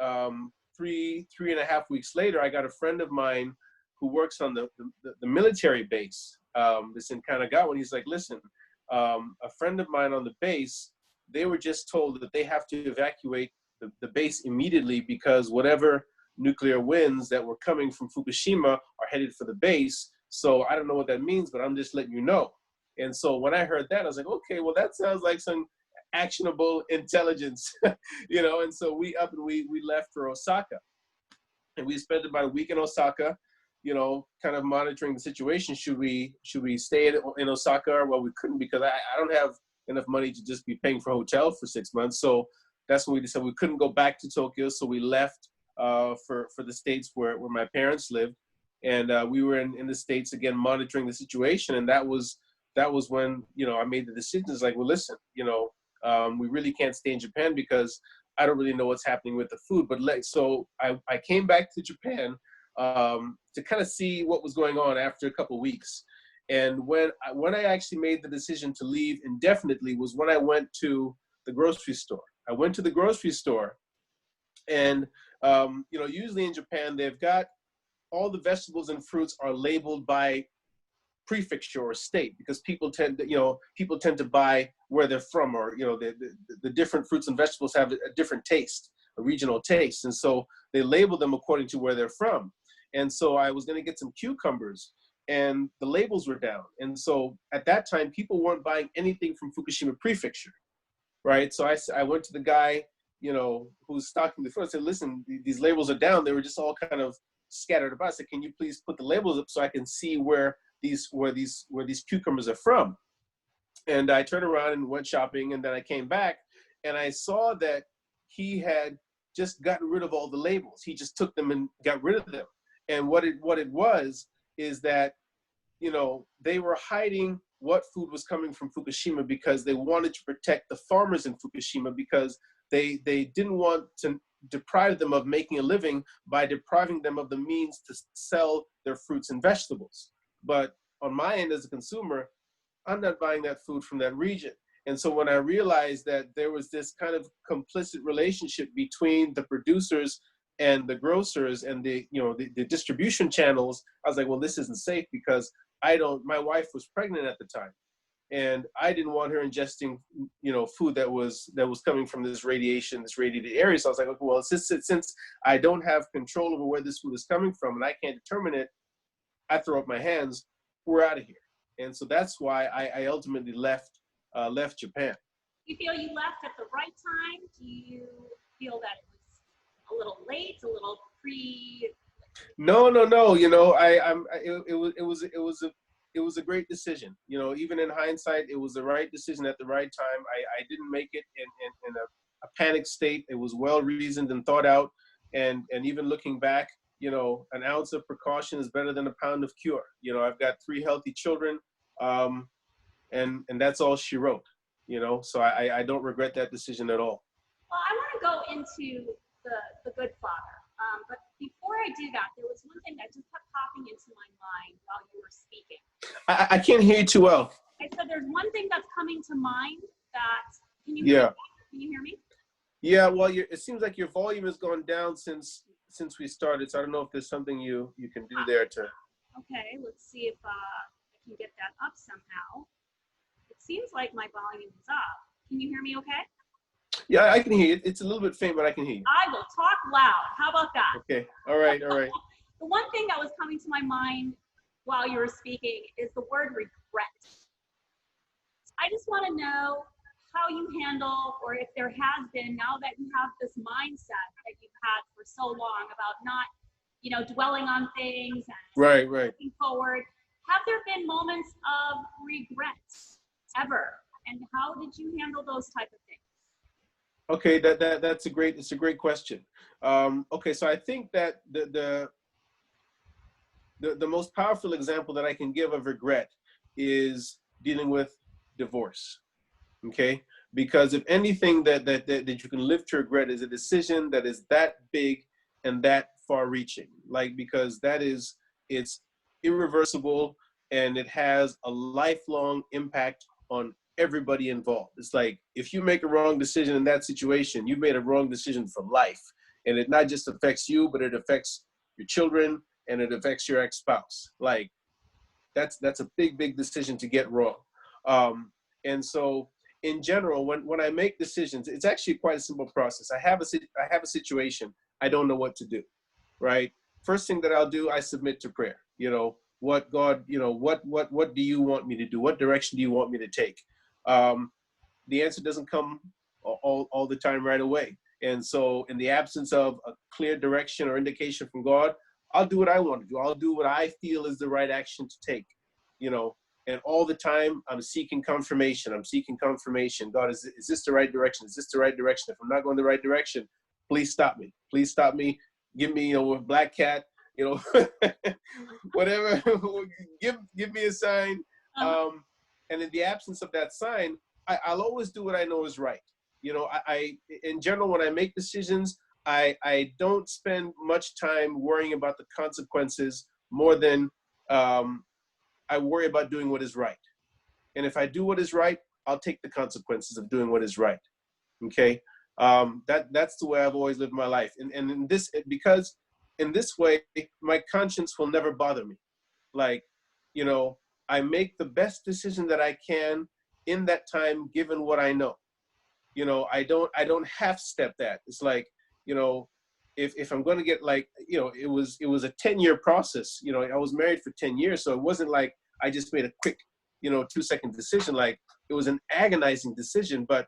3.5 weeks later, I got a friend of mine who works on the military base. This in Kanagawa, and he's like, listen, a friend of mine on the base, they were just told that they have to evacuate the base immediately because whatever nuclear winds that were coming from Fukushima are headed for the base. So I don't know what that means, but I'm just letting you know. And so when I heard that, I was like, okay, well, that sounds like some actionable intelligence, and so we left for Osaka. And we spent about a week in Osaka, kind of monitoring the situation. Should we stay in Osaka? Well, we couldn't because I don't have enough money to just be paying for a hotel for 6 months. So that's when we decided we couldn't go back to Tokyo. So we left for the States where my parents lived. And we were in the States again, monitoring the situation. And that was when, I made the decision. It's like, well, listen, we really can't stay in Japan because I don't really know what's happening with the food. But so I came back to Japan to kind of see what was going on after a couple of weeks. And when I actually made the decision to leave indefinitely was when I went to the grocery store. I went to the grocery store, and usually in Japan they've got all the vegetables and fruits are labeled by prefecture or state because people tend to buy where they're from, or the different fruits and vegetables have a different taste, a regional taste, and so they label them according to where they're from. And so I was going to get some cucumbers, and the labels were down. And so at that time, people weren't buying anything from Fukushima Prefecture, right? So I went to the guy, who's stocking the fruit. I said, listen, these labels are down. They were just all kind of scattered about. I said, can you please put the labels up so I can see where these cucumbers are from? And I turned around and went shopping, and then I came back, and I saw that he had just gotten rid of all the labels. He just took them and got rid of them. And what it was is that, they were hiding what food was coming from Fukushima because they wanted to protect the farmers in Fukushima, because they didn't want to deprive them of making a living by depriving them of the means to sell their fruits and vegetables. But on my end as a consumer, I'm not buying that food from that region. And so when I realized that there was this kind of complicit relationship between the producers and the grocers and the distribution channels, I was like, well, this isn't safe because my wife was pregnant at the time, and I didn't want her ingesting, food that was coming from this radiated area. So I was like, okay, well, since I don't have control over where this food is coming from and I can't determine it, I throw up my hands, we're out of here. And so that's why I ultimately left Japan. Do you feel you left at the right time? Do you feel that it was a little late, a little pre? No. It was a great decision. Even in hindsight, it was the right decision at the right time. I didn't make it in a panic state. It was well reasoned and thought out. And even looking back, an ounce of precaution is better than a pound of cure. I've got 3 healthy children, and that's all she wrote. So I don't regret that decision at all. Well, I want to go into the good father. But before I do that, there was one thing that just kept popping into my mind while you were speaking. I can't hear you too well. I said there's one thing that's coming to mind that, can you hear me? Can you hear me? Yeah, well, it seems like your volume has gone down since we started, so I don't know if there's something you can do there to. Okay, let's see if I can get that up somehow. It seems like my volume is up. Can you hear me okay? Yeah, I can hear you. It's a little bit faint, but I can hear you. I will talk loud. How about that? Okay. All right. All right. The one thing that was coming to my mind while you were speaking is the word regret. I just want to know how you handle, or if there has been, now that you have this mindset that you've had for so long about not, dwelling on things and Right. Right. looking forward. Have there been moments of regret ever? And how did you handle those type of things? Okay. It's a great question. Okay. So I think that the most powerful example that I can give of regret is dealing with divorce. Okay, because if anything that you can live to regret is a decision that is that big and that far reaching, like, because it's irreversible and it has a lifelong impact on everybody involved. It's like, if you make a wrong decision in that situation, you made a wrong decision for life, and it not just affects you, but it affects your children and it affects your ex-spouse. Like, that's a big decision to get wrong. And so in general, when I make decisions, it's actually quite a simple process. I have a situation, I don't know what to do, right? First thing that I'll do, I submit to prayer. What God, what do you want me to do? What direction do you want me to take? The answer doesn't come all the time right away. And so in the absence of a clear direction or indication from God, I'll do what I want to do. I'll do what I feel is the right action to take, and all the time I'm seeking confirmation. God, is this the right direction? Is this the right direction? If I'm not going the right direction, please stop me. Please stop me. Give me, a black cat, whatever. give me a sign. And in the absence of that sign, I'll always do what I know is right. I in general, when I make decisions, I don't spend much time worrying about the consequences more than I worry about doing what is right. And if I do what is right, I'll take the consequences of doing what is right. Okay. That's the way I've always lived my life. And because in this way, my conscience will never bother me. Like, I make the best decision that I can in that time, given what I know. I don't half step that. It's like, if I'm going to get, like, it was a 10-year process. I was married for 10 years. So it wasn't like I just made a quick, 2-second decision. Like, it was an agonizing decision. But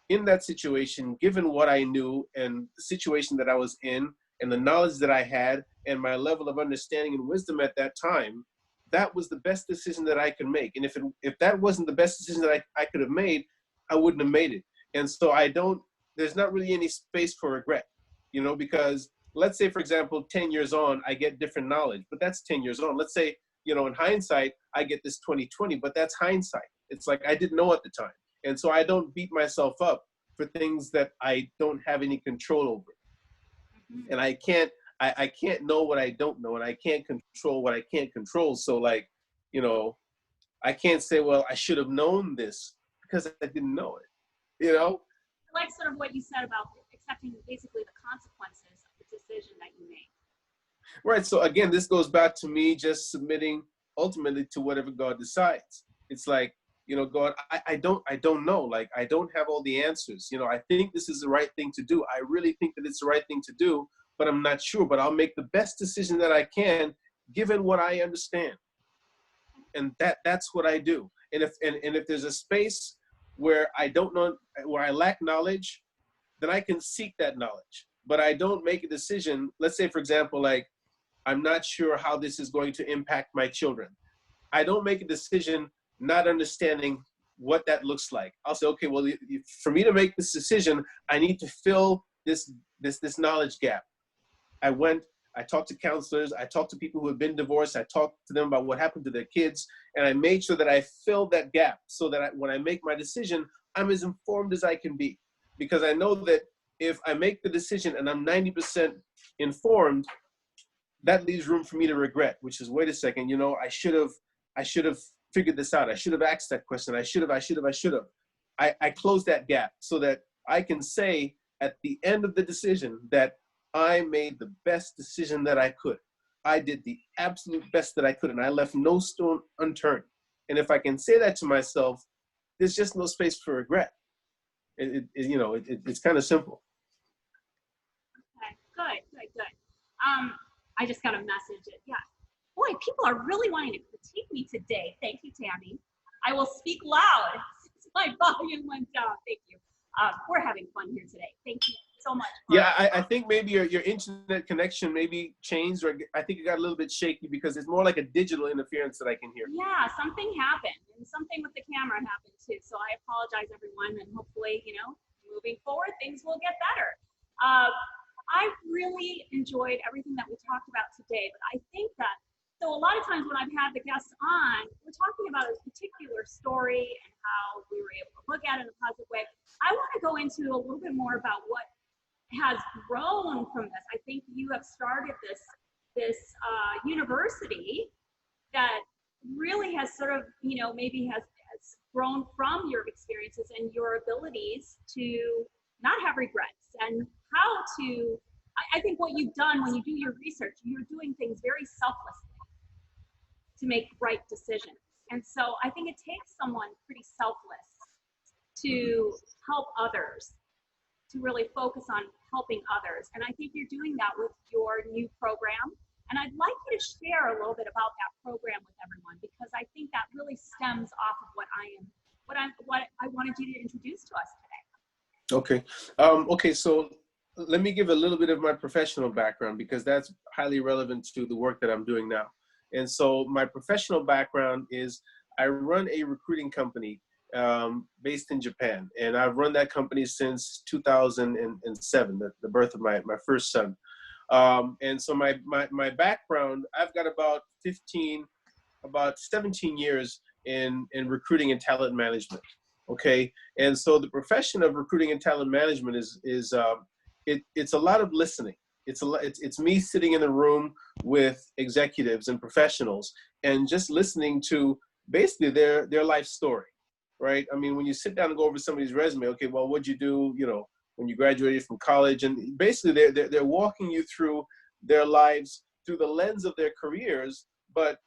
in that situation, given what I knew and the situation that I was in and the knowledge that I had and my level of understanding and wisdom at that time, that was the best decision that I could make. And if that wasn't the best decision that I could have made, I wouldn't have made it. And so there's not really any space for regret, because let's say, for example, 10 years on, I get different knowledge, but that's 10 years on. Let's say, in hindsight, I get this 2020, but that's hindsight. It's like, I didn't know at the time. And so I don't beat myself up for things that I don't have any control over. Mm-hmm. And I can't know what I don't know, and I can't control what I can't control. So, like, I can't say, well, I should have known this because I didn't know it. Like sort of what you said about accepting basically the consequences of the decision that you made. Right. So again, this goes back to me just submitting ultimately to whatever God decides. It's like, God, I don't know. Like, I don't have all the answers. I think this is the right thing to do. I really think that it's the right thing to do, but I'm not sure. But I'll make the best decision that I can, given what I understand. And that's what I do. And if there's a space where I don't know, where I lack knowledge, then I can seek that knowledge. But I don't make a decision. Let's say, for example, like, I'm not sure how this is going to impact my children. I don't make a decision not understanding what that looks like. I'll say, okay, well, for me to make this decision, I need to fill this knowledge gap. I talked to counselors, I talked to people who have been divorced, I talked to them about what happened to their kids, and I made sure that I filled that gap so that when I make my decision, I'm as informed as I can be. Because I know that if I make the decision and I'm 90% informed, that leaves room for me to regret, which is, wait a second, I should have figured this out. I should have asked that question. I should have. I close that gap so that I can say at the end of the decision that I made the best decision that I could. I did the absolute best that I could, and I left no stone unturned. And if I can say that to myself, there's just no space for regret. It's kind of simple. Okay, good, good, good. I just got a message. Yeah. Boy, people are really wanting to critique me today. Thank you, Tammy. I will speak loud since my volume went down. Thank you. We're having fun here today. Thank you so much. Yeah, I think maybe your internet connection maybe changed, or I think it got a little bit shaky because it's more like a digital interference that I can hear. Yeah, something happened, and something with the camera happened too. So I apologize, everyone, and hopefully, moving forward, things will get better. I really enjoyed everything that we talked about today, but I think that so a lot of times when I've had the guests on, we're talking about a particular story and how we were able to look at it in a positive way. I want to go into a little bit more about what has grown from this. I think you have started this university that really has sort of, maybe has grown from your experiences and your abilities to not have regrets and how to, I think what you've done when you do your research, you're doing things very selflessly to make right decisions. And so I think it takes someone pretty selfless to help others, to really focus on helping others. And I think you're doing that with your new program. And I'd like you to share a little bit about that program with everyone, because I think that really stems off of what I wanted you to introduce to us today. Okay. Okay. So let me give a little bit of my professional background, because that's highly relevant to the work that I'm doing now. And so my professional background is I run a recruiting company based in Japan. And I've run that company since 2007, the birth of my first son. And so my background, I've got about 17 years in recruiting and talent management. Okay. And so the profession of recruiting and talent management it's a lot of listening. It's me sitting in the room with executives and professionals and just listening to basically their life story, right? I mean, when you sit down and go over somebody's resume, okay, well, what'd you do, when you graduated from college? And basically they're walking you through their lives through the lens of their careers, but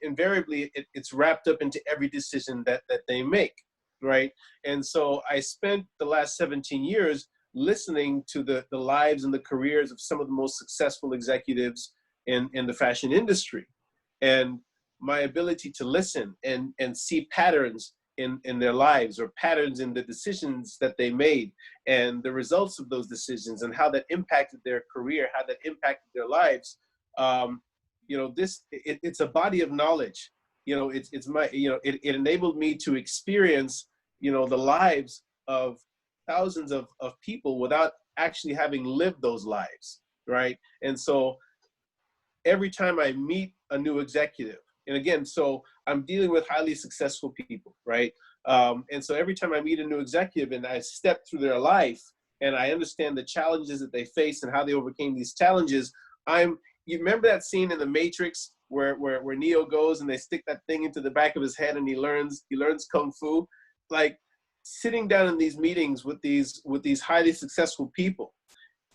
invariably it's wrapped up into every decision that they make, right? And so I spent the last 17 years listening to the lives and the careers of some of the most successful executives in the fashion industry. And my ability to listen and see patterns in their lives, or patterns in the decisions that they made and the results of those decisions and how that impacted their career, how that impacted their lives. It's a body of knowledge. It enabled me to experience, the lives of thousands of people without actually having lived those lives, right? And so every time I meet a new executive, and again, so I'm dealing with highly successful people, right? And so every time I meet a new executive and I step through their life and I understand the challenges that they face and how they overcame these challenges, you remember that scene in The Matrix where Neo goes and they stick that thing into the back of his head and he learns Kung Fu? Like, sitting down in these meetings with these highly successful people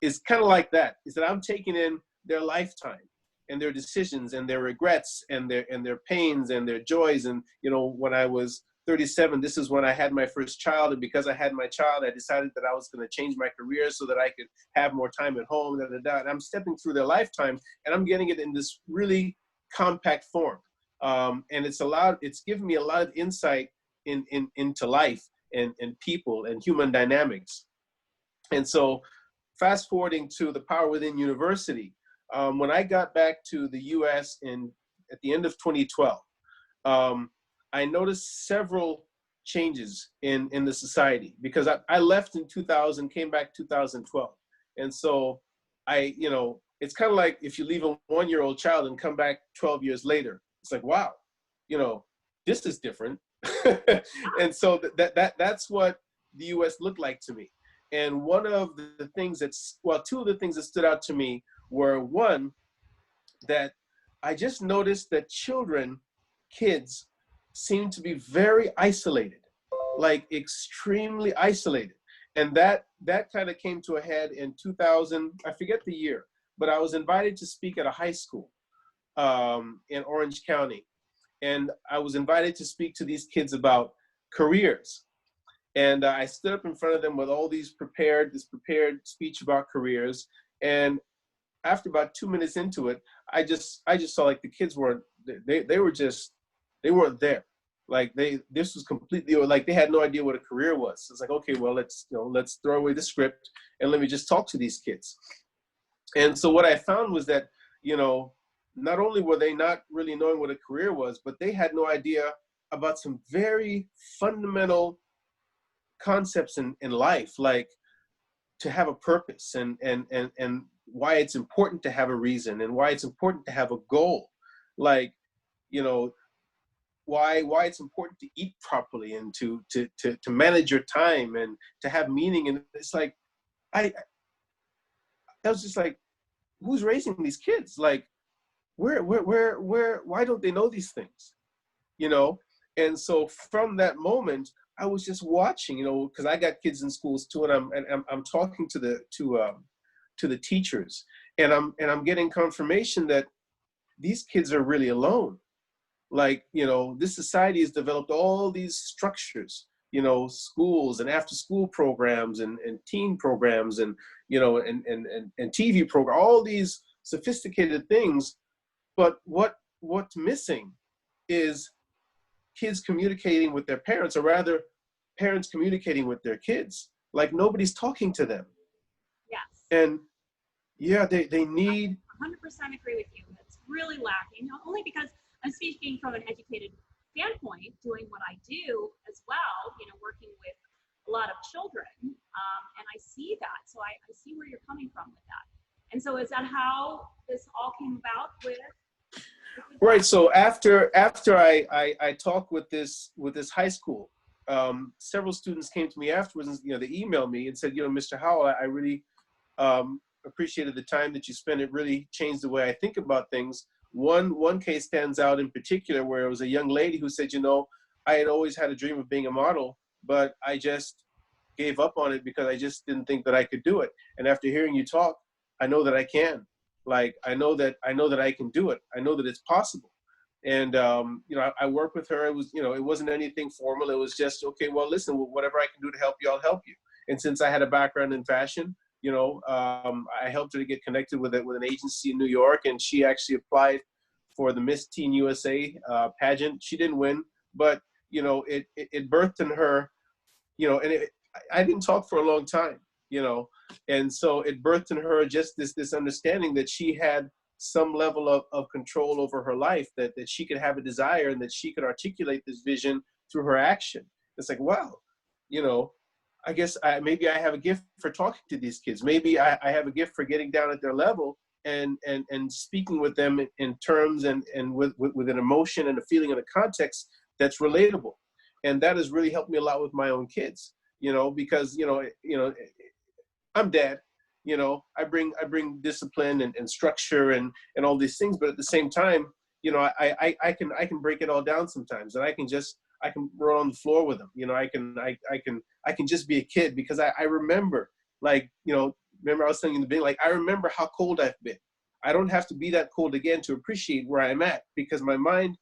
is kind of like that. Is that I'm taking in their lifetime and their decisions and their regrets and their pains and their joys. And when I was 37, this is when I had my first child, and because I had my child, I decided that I was going to change my career so that I could have more time at home. And I'm stepping through their lifetime, and I'm getting it in this really compact form. And it's given me a lot of insight into life and people and human dynamics. And so fast forwarding to the Power Within University, when I got back to the US at the end of 2012, I noticed several changes in the society, because I left in 2000, came back 2012. And so it's kind of like if you leave a 1-year-old child and come back 12 years later, it's like, wow, this is different. And so that's what the US looked like to me. And one of the things two of the things that stood out to me were, one, that I just noticed that kids seem to be very isolated, like extremely isolated. And that kind of came to a head in 2000, I forget the year, but I was invited to speak at a high school in Orange County. And I was invited to speak to these kids about careers. And I stood up in front of them with all this prepared speech about careers. And after about 2 minutes into it, I just saw like the kids weren't, they were just, they weren't there. Like this was completely, or like they had no idea what a career was. So it's like, okay, well, let's throw away the script and let me just talk to these kids. And so what I found was that, not only were they not really knowing what a career was, but they had no idea about some very fundamental concepts in life, like to have a purpose and why it's important to have a reason and why it's important to have a goal. Like, why it's important to eat properly and to manage your time and to have meaning. And it's like, I was just like, who's raising these kids? Like, why don't they know these things? And so from that moment, I was just watching, because I got kids in schools too, and I'm talking to the teachers, and I'm getting confirmation that these kids are really alone. Like, this society has developed all these structures, schools and after school programs and teen programs and TV program, all these sophisticated things. But what's missing is kids communicating with their parents, or rather parents communicating with their kids. Like, nobody's talking to them. Yes. And yeah, they need. I 100% agree with you. It's really lacking, not only because I'm speaking from an educated standpoint, doing what I do as well, working with a lot of children, and I see that. So I see where you're coming from with that. And so is that how this all came about with? Right. So after I talked with this high school, several students came to me afterwards, and they emailed me and said, Mr. Howell, I really appreciated the time that you spent. It really changed the way I think about things. One case stands out in particular, where it was a young lady who said, I had always had a dream of being a model, but I just gave up on it because I just didn't think that I could do it. And after hearing you talk, I know that I can. Like, I know that I can do it. I know that it's possible. And, I work with her. It was, it wasn't anything formal. It was just, okay, well, listen, whatever I can do to help you, I'll help you. And since I had a background in fashion, I helped her to get connected with an agency in New York, and she actually applied for the Miss Teen USA pageant. She didn't win, but, it birthed in her, and I didn't talk for a long time, and so it birthed in her just this understanding that she had some level of control over her life, that she could have a desire and that she could articulate this vision through her action. It's like, wow, I guess maybe I have a gift for talking to these kids. Maybe I have a gift for getting down at their level and speaking with them in terms and with an emotion and a feeling and a context that's relatable. And that has really helped me a lot with my own kids, because, I'm dad, I bring discipline and structure and all these things, but at the same time, I can break it all down sometimes, and I can run on the floor with them. I can just be a kid, because I remember, like, remember I was telling you in the beginning, like, I remember how cold I've been. I don't have to be that cold again to appreciate where I'm at, because my mind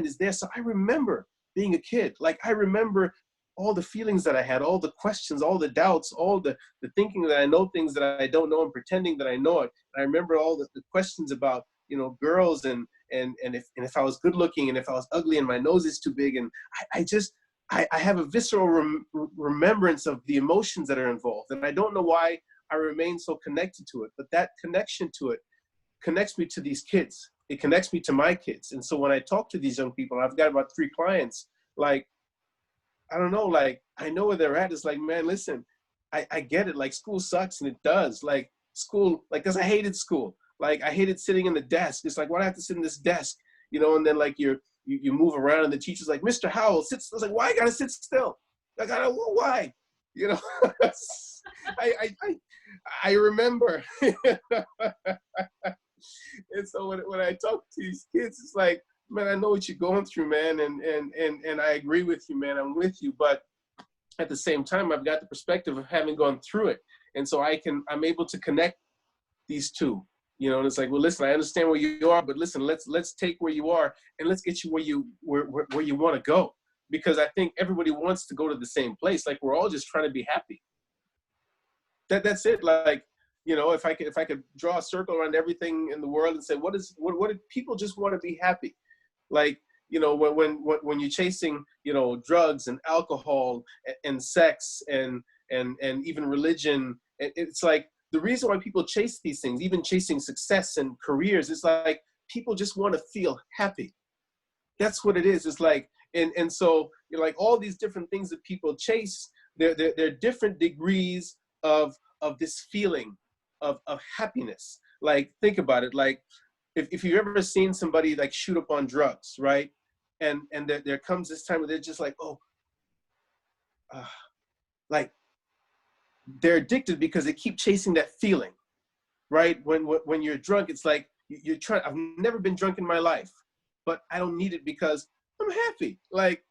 is there. So I remember being a kid. Like, I remember all the feelings that I had, all the questions, all the doubts, all the thinking that I know things that I don't know and pretending that I know it. And I remember all the questions about, girls and if I was good looking and if I was ugly and my nose is too big. And I have a visceral remembrance of the emotions that are involved. And I don't know why I remain so connected to it, but that connection to it connects me to these kids. It connects me to my kids. And so when I talk to these young people, I've got about 3 clients, like, I don't know, like, I know where they're at. It's like, man, listen, I get it. Like, school sucks, and it does. Like, school, like, because I hated school. Like, I hated sitting in the desk. It's like, why do I have to sit in this desk? And then, like, you move around, and the teacher's like, Mr. Howell, sit still. I was like, why I gotta sit still? Like, why? I remember. And so when I talk to these kids, it's like, man, I know what you're going through, man, and I agree with you, man. I'm with you, but at the same time, I've got the perspective of having gone through it, and so I'm able to connect these two, And it's like, well, listen, I understand where you are, but listen, let's take where you are and let's get you where you want to go, because I think everybody wants to go to the same place. Like, we're all just trying to be happy. That's it. Like, you know, if I could draw a circle around everything in the world and say, what do people just want to be happy? Like, you know, when you're chasing, you know, drugs and alcohol and sex and even religion, it's like the reason why people chase these things, even chasing success and careers, is like people just want to feel happy. That's what it is. It's like, and so, you know, like all these different things that people chase, they're different degrees of this feeling of happiness. Like, think about it. Like, if you've ever seen somebody like shoot up on drugs, right? And there comes this time where they're just like, oh, like they're addicted because they keep chasing that feeling, right? When you're drunk, it's like you're trying. I've never been drunk in my life, but I don't need it because I'm happy. Like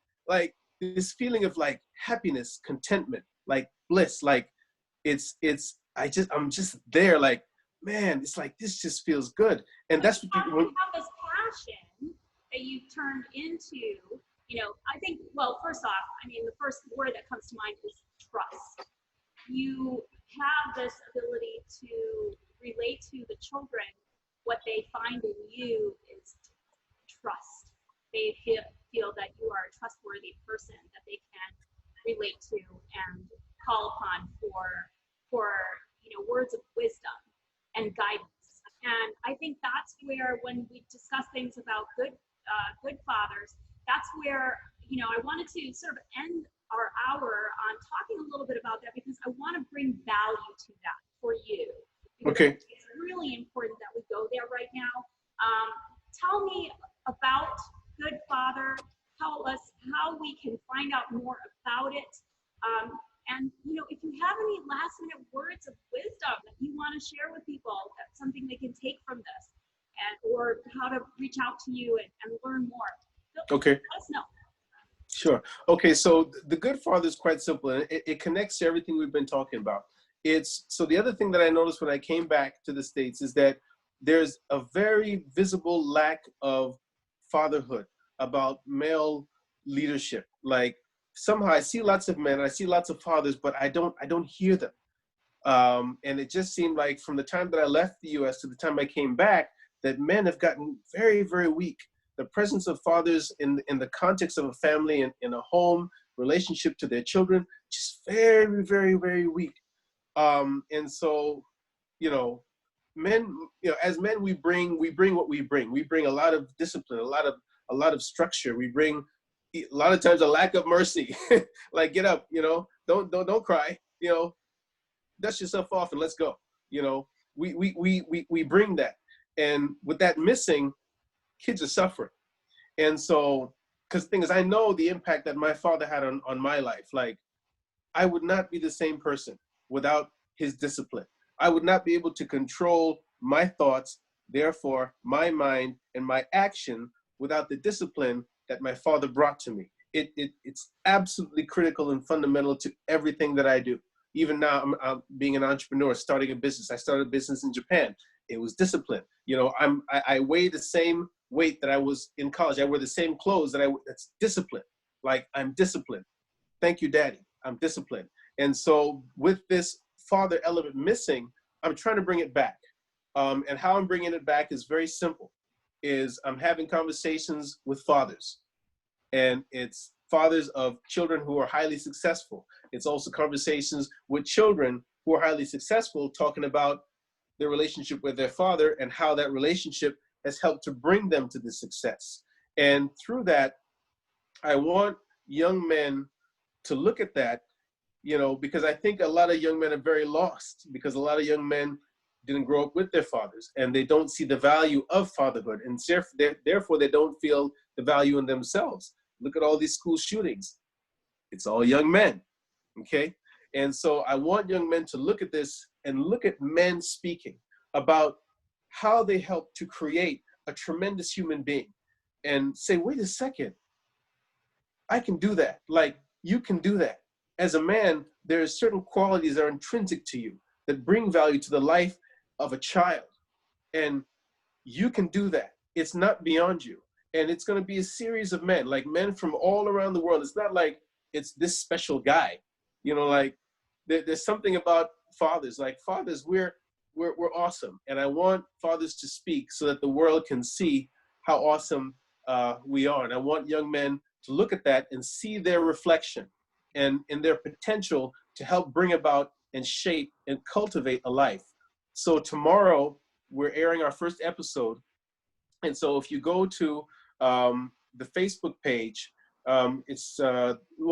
this feeling of like happiness, contentment, like bliss, like I'm just there, like, man, it's like this just feels good. And that's what you have this passion that you turned into, you know, I think, well, first off, I mean, the first word that comes to mind is trust. You have this ability to relate to the children. What they find in you is trust. They feel that you are a trustworthy person that they can relate to and call upon for you know, words of wisdom and guidance. And I think that's where, when we discuss things about good fathers, that's where, you know, I wanted to sort of end our hour on talking a little bit about that, because I want to bring value to that for you. Okay. It's really important that we go there right now. Tell me about Good Father. Tell us how we can find out more about it. And, you know, if you have any last minute words of wisdom that you want to share with people, that's something they can take from this, or how to reach out to you and learn more. Okay. Let us know. Sure. Okay. So the Good Father is quite simple, and it connects to everything we've been talking about. So the other thing that I noticed when I came back to the States is that there's a very visible lack of fatherhood, about male leadership. Like, somehow I see lots of men, I see lots of fathers, but I don't hear them. And it just seemed like from the time that I left the U.S. to the time I came back, that men have gotten very, very weak. The presence of fathers in the context of a family and in a home relationship to their children, just very, very, very weak. And so, you know, men, you know, as men, we bring what we bring. We bring a lot of discipline, a lot of structure. We bring a lot of times a lack of mercy. Like, get up, you know, don't cry, you know, dust yourself off and let's go. You know, we bring that, and with that missing, kids are suffering. And so, because the thing is, I know the impact that my father had on my life. Like, I would not be the same person without his discipline. I would not be able to control my thoughts, therefore my mind and my action, without the discipline that my father brought to me. It's absolutely critical and fundamental to everything that I do. Even now, I'm being an entrepreneur, starting a business. I started a business in Japan. It was discipline. You know, I weigh the same weight that I was in college. I wear the same clothes that's discipline. Like, I'm disciplined. Thank you, Daddy. I'm disciplined. And so with this father element missing, I'm trying to bring it back. And how I'm bringing it back is very simple. I'm having conversations with fathers. And it's fathers of children who are highly successful. It's also conversations with children who are highly successful, talking about their relationship with their father and how that relationship has helped to bring them to the success. And through that, I want young men to look at that, you know, because I think a lot of young men are very lost, because a lot of young men didn't grow up with their fathers and they don't see the value of fatherhood, and therefore they don't feel the value in themselves. Look at all these school shootings. It's all young men, okay? And so I want young men to look at this and look at men speaking about how they help to create a tremendous human being, and say, wait a second, I can do that. Like, you can do that. As a man, there are certain qualities that are intrinsic to you that bring value to the life of a child. And you can do that. It's not beyond you. And it's going to be a series of men, like men from all around the world. It's not like it's this special guy, you know, like there's something about fathers, like fathers, we're awesome. And I want fathers to speak so that the world can see how awesome we are. And I want young men to look at that and see their reflection and their potential to help bring about and shape and cultivate a life. So tomorrow we're airing our first episode. And so if you go to the Facebook page, well,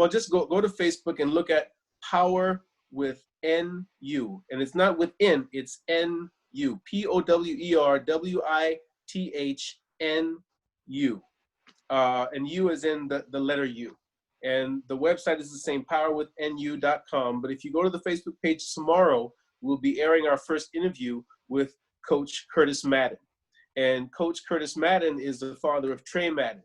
just go to Facebook and look at Power with NU. And it's not within, it's NU. POWERWITHNU. And U is in the letter U. And the website is the same, powerwithnu.com. But if you go to the Facebook page tomorrow, we'll be airing our first interview with Coach Curtis Madden. And Coach Curtis Madden is the father of Trey Madden.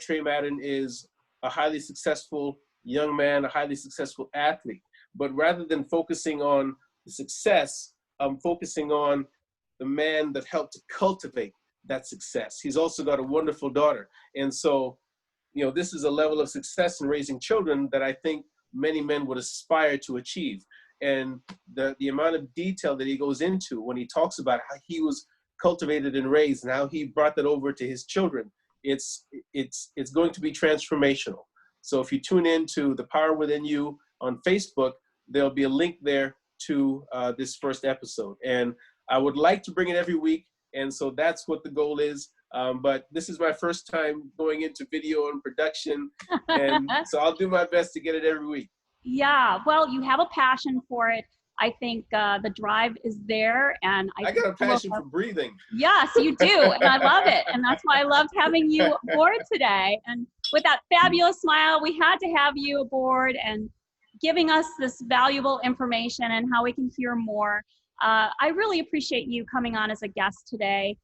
Trey Madden is a highly successful young man, a highly successful athlete. But rather than focusing on the success, I'm focusing on the man that helped to cultivate that success. He's also got a wonderful daughter. And so, you know, this is a level of success in raising children that I think many men would aspire to achieve. And the amount of detail that he goes into when he talks about how he was cultivated and raised and how he brought that over to his children, it's going to be transformational. So if you tune in to The Power Within You on Facebook, there'll be a link there to this first episode. And I would like to bring it every week. And so that's what the goal is. But this is my first time going into video and production. And so I'll do my best to get it every week. Yeah, well, you have a passion for it. I think the drive is there, and I got a passion for breathing. Yes, you do, and I love it, and that's why I loved having you aboard today. And with that fabulous smile, we had to have you aboard and giving us this valuable information and how we can hear more. I really appreciate you coming on as a guest today.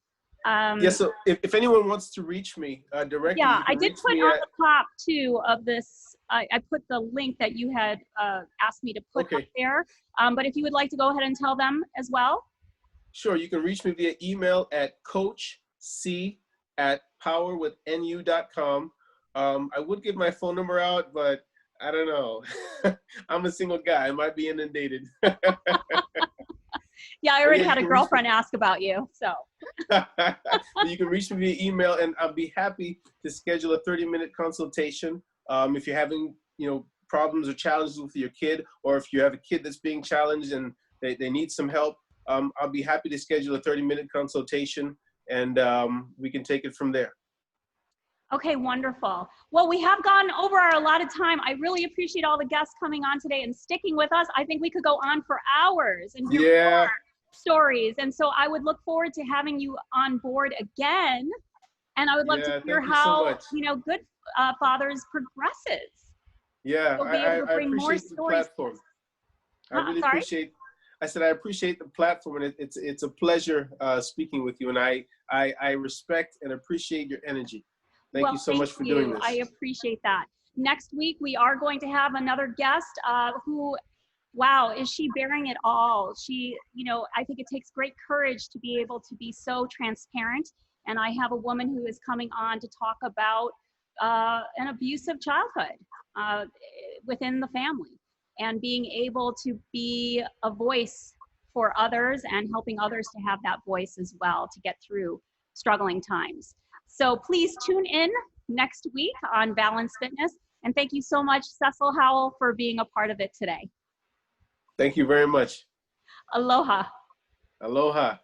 Yeah, so if anyone wants to reach me directly, yeah, I did put on the top too of this. I put the link that you had asked me to put up there. But if you would like to go ahead and tell them as well. Sure, you can reach me via email at coachc@powerwithnu.com. I would give my phone number out, but I don't know. I'm a single guy. I might be inundated. Yeah, I already had a girlfriend ask about you, so. You can reach me via email, and I'll be happy to schedule a 30-minute consultation. If you're having, you know, problems or challenges with your kid, or if you have a kid that's being challenged and they need some help, I'll be happy to schedule a 30-minute consultation, and we can take it from there. Okay, wonderful. Well, we have gone over our allotted time. I really appreciate all the guests coming on today and sticking with us. I think we could go on for hours and hear more stories. And so I would look forward to having you on board again. And I would love to hear how, you know, good fathers progresses. Yeah, I appreciate the platform. I really appreciate. I said I appreciate the platform, and it's a pleasure speaking with you. And I respect and appreciate your energy. Thank you so much for doing this. I appreciate that. Next week, we are going to have another guest who, wow, is she bearing it all? She, you know, I think it takes great courage to be able to be so transparent. And I have a woman who is coming on to talk about an abusive childhood within the family and being able to be a voice for others and helping others to have that voice as well to get through struggling times. So please tune in next week on Valence Fitness. And thank you so much, Cecil Howell, for being a part of it today. Thank you very much. Aloha. Aloha.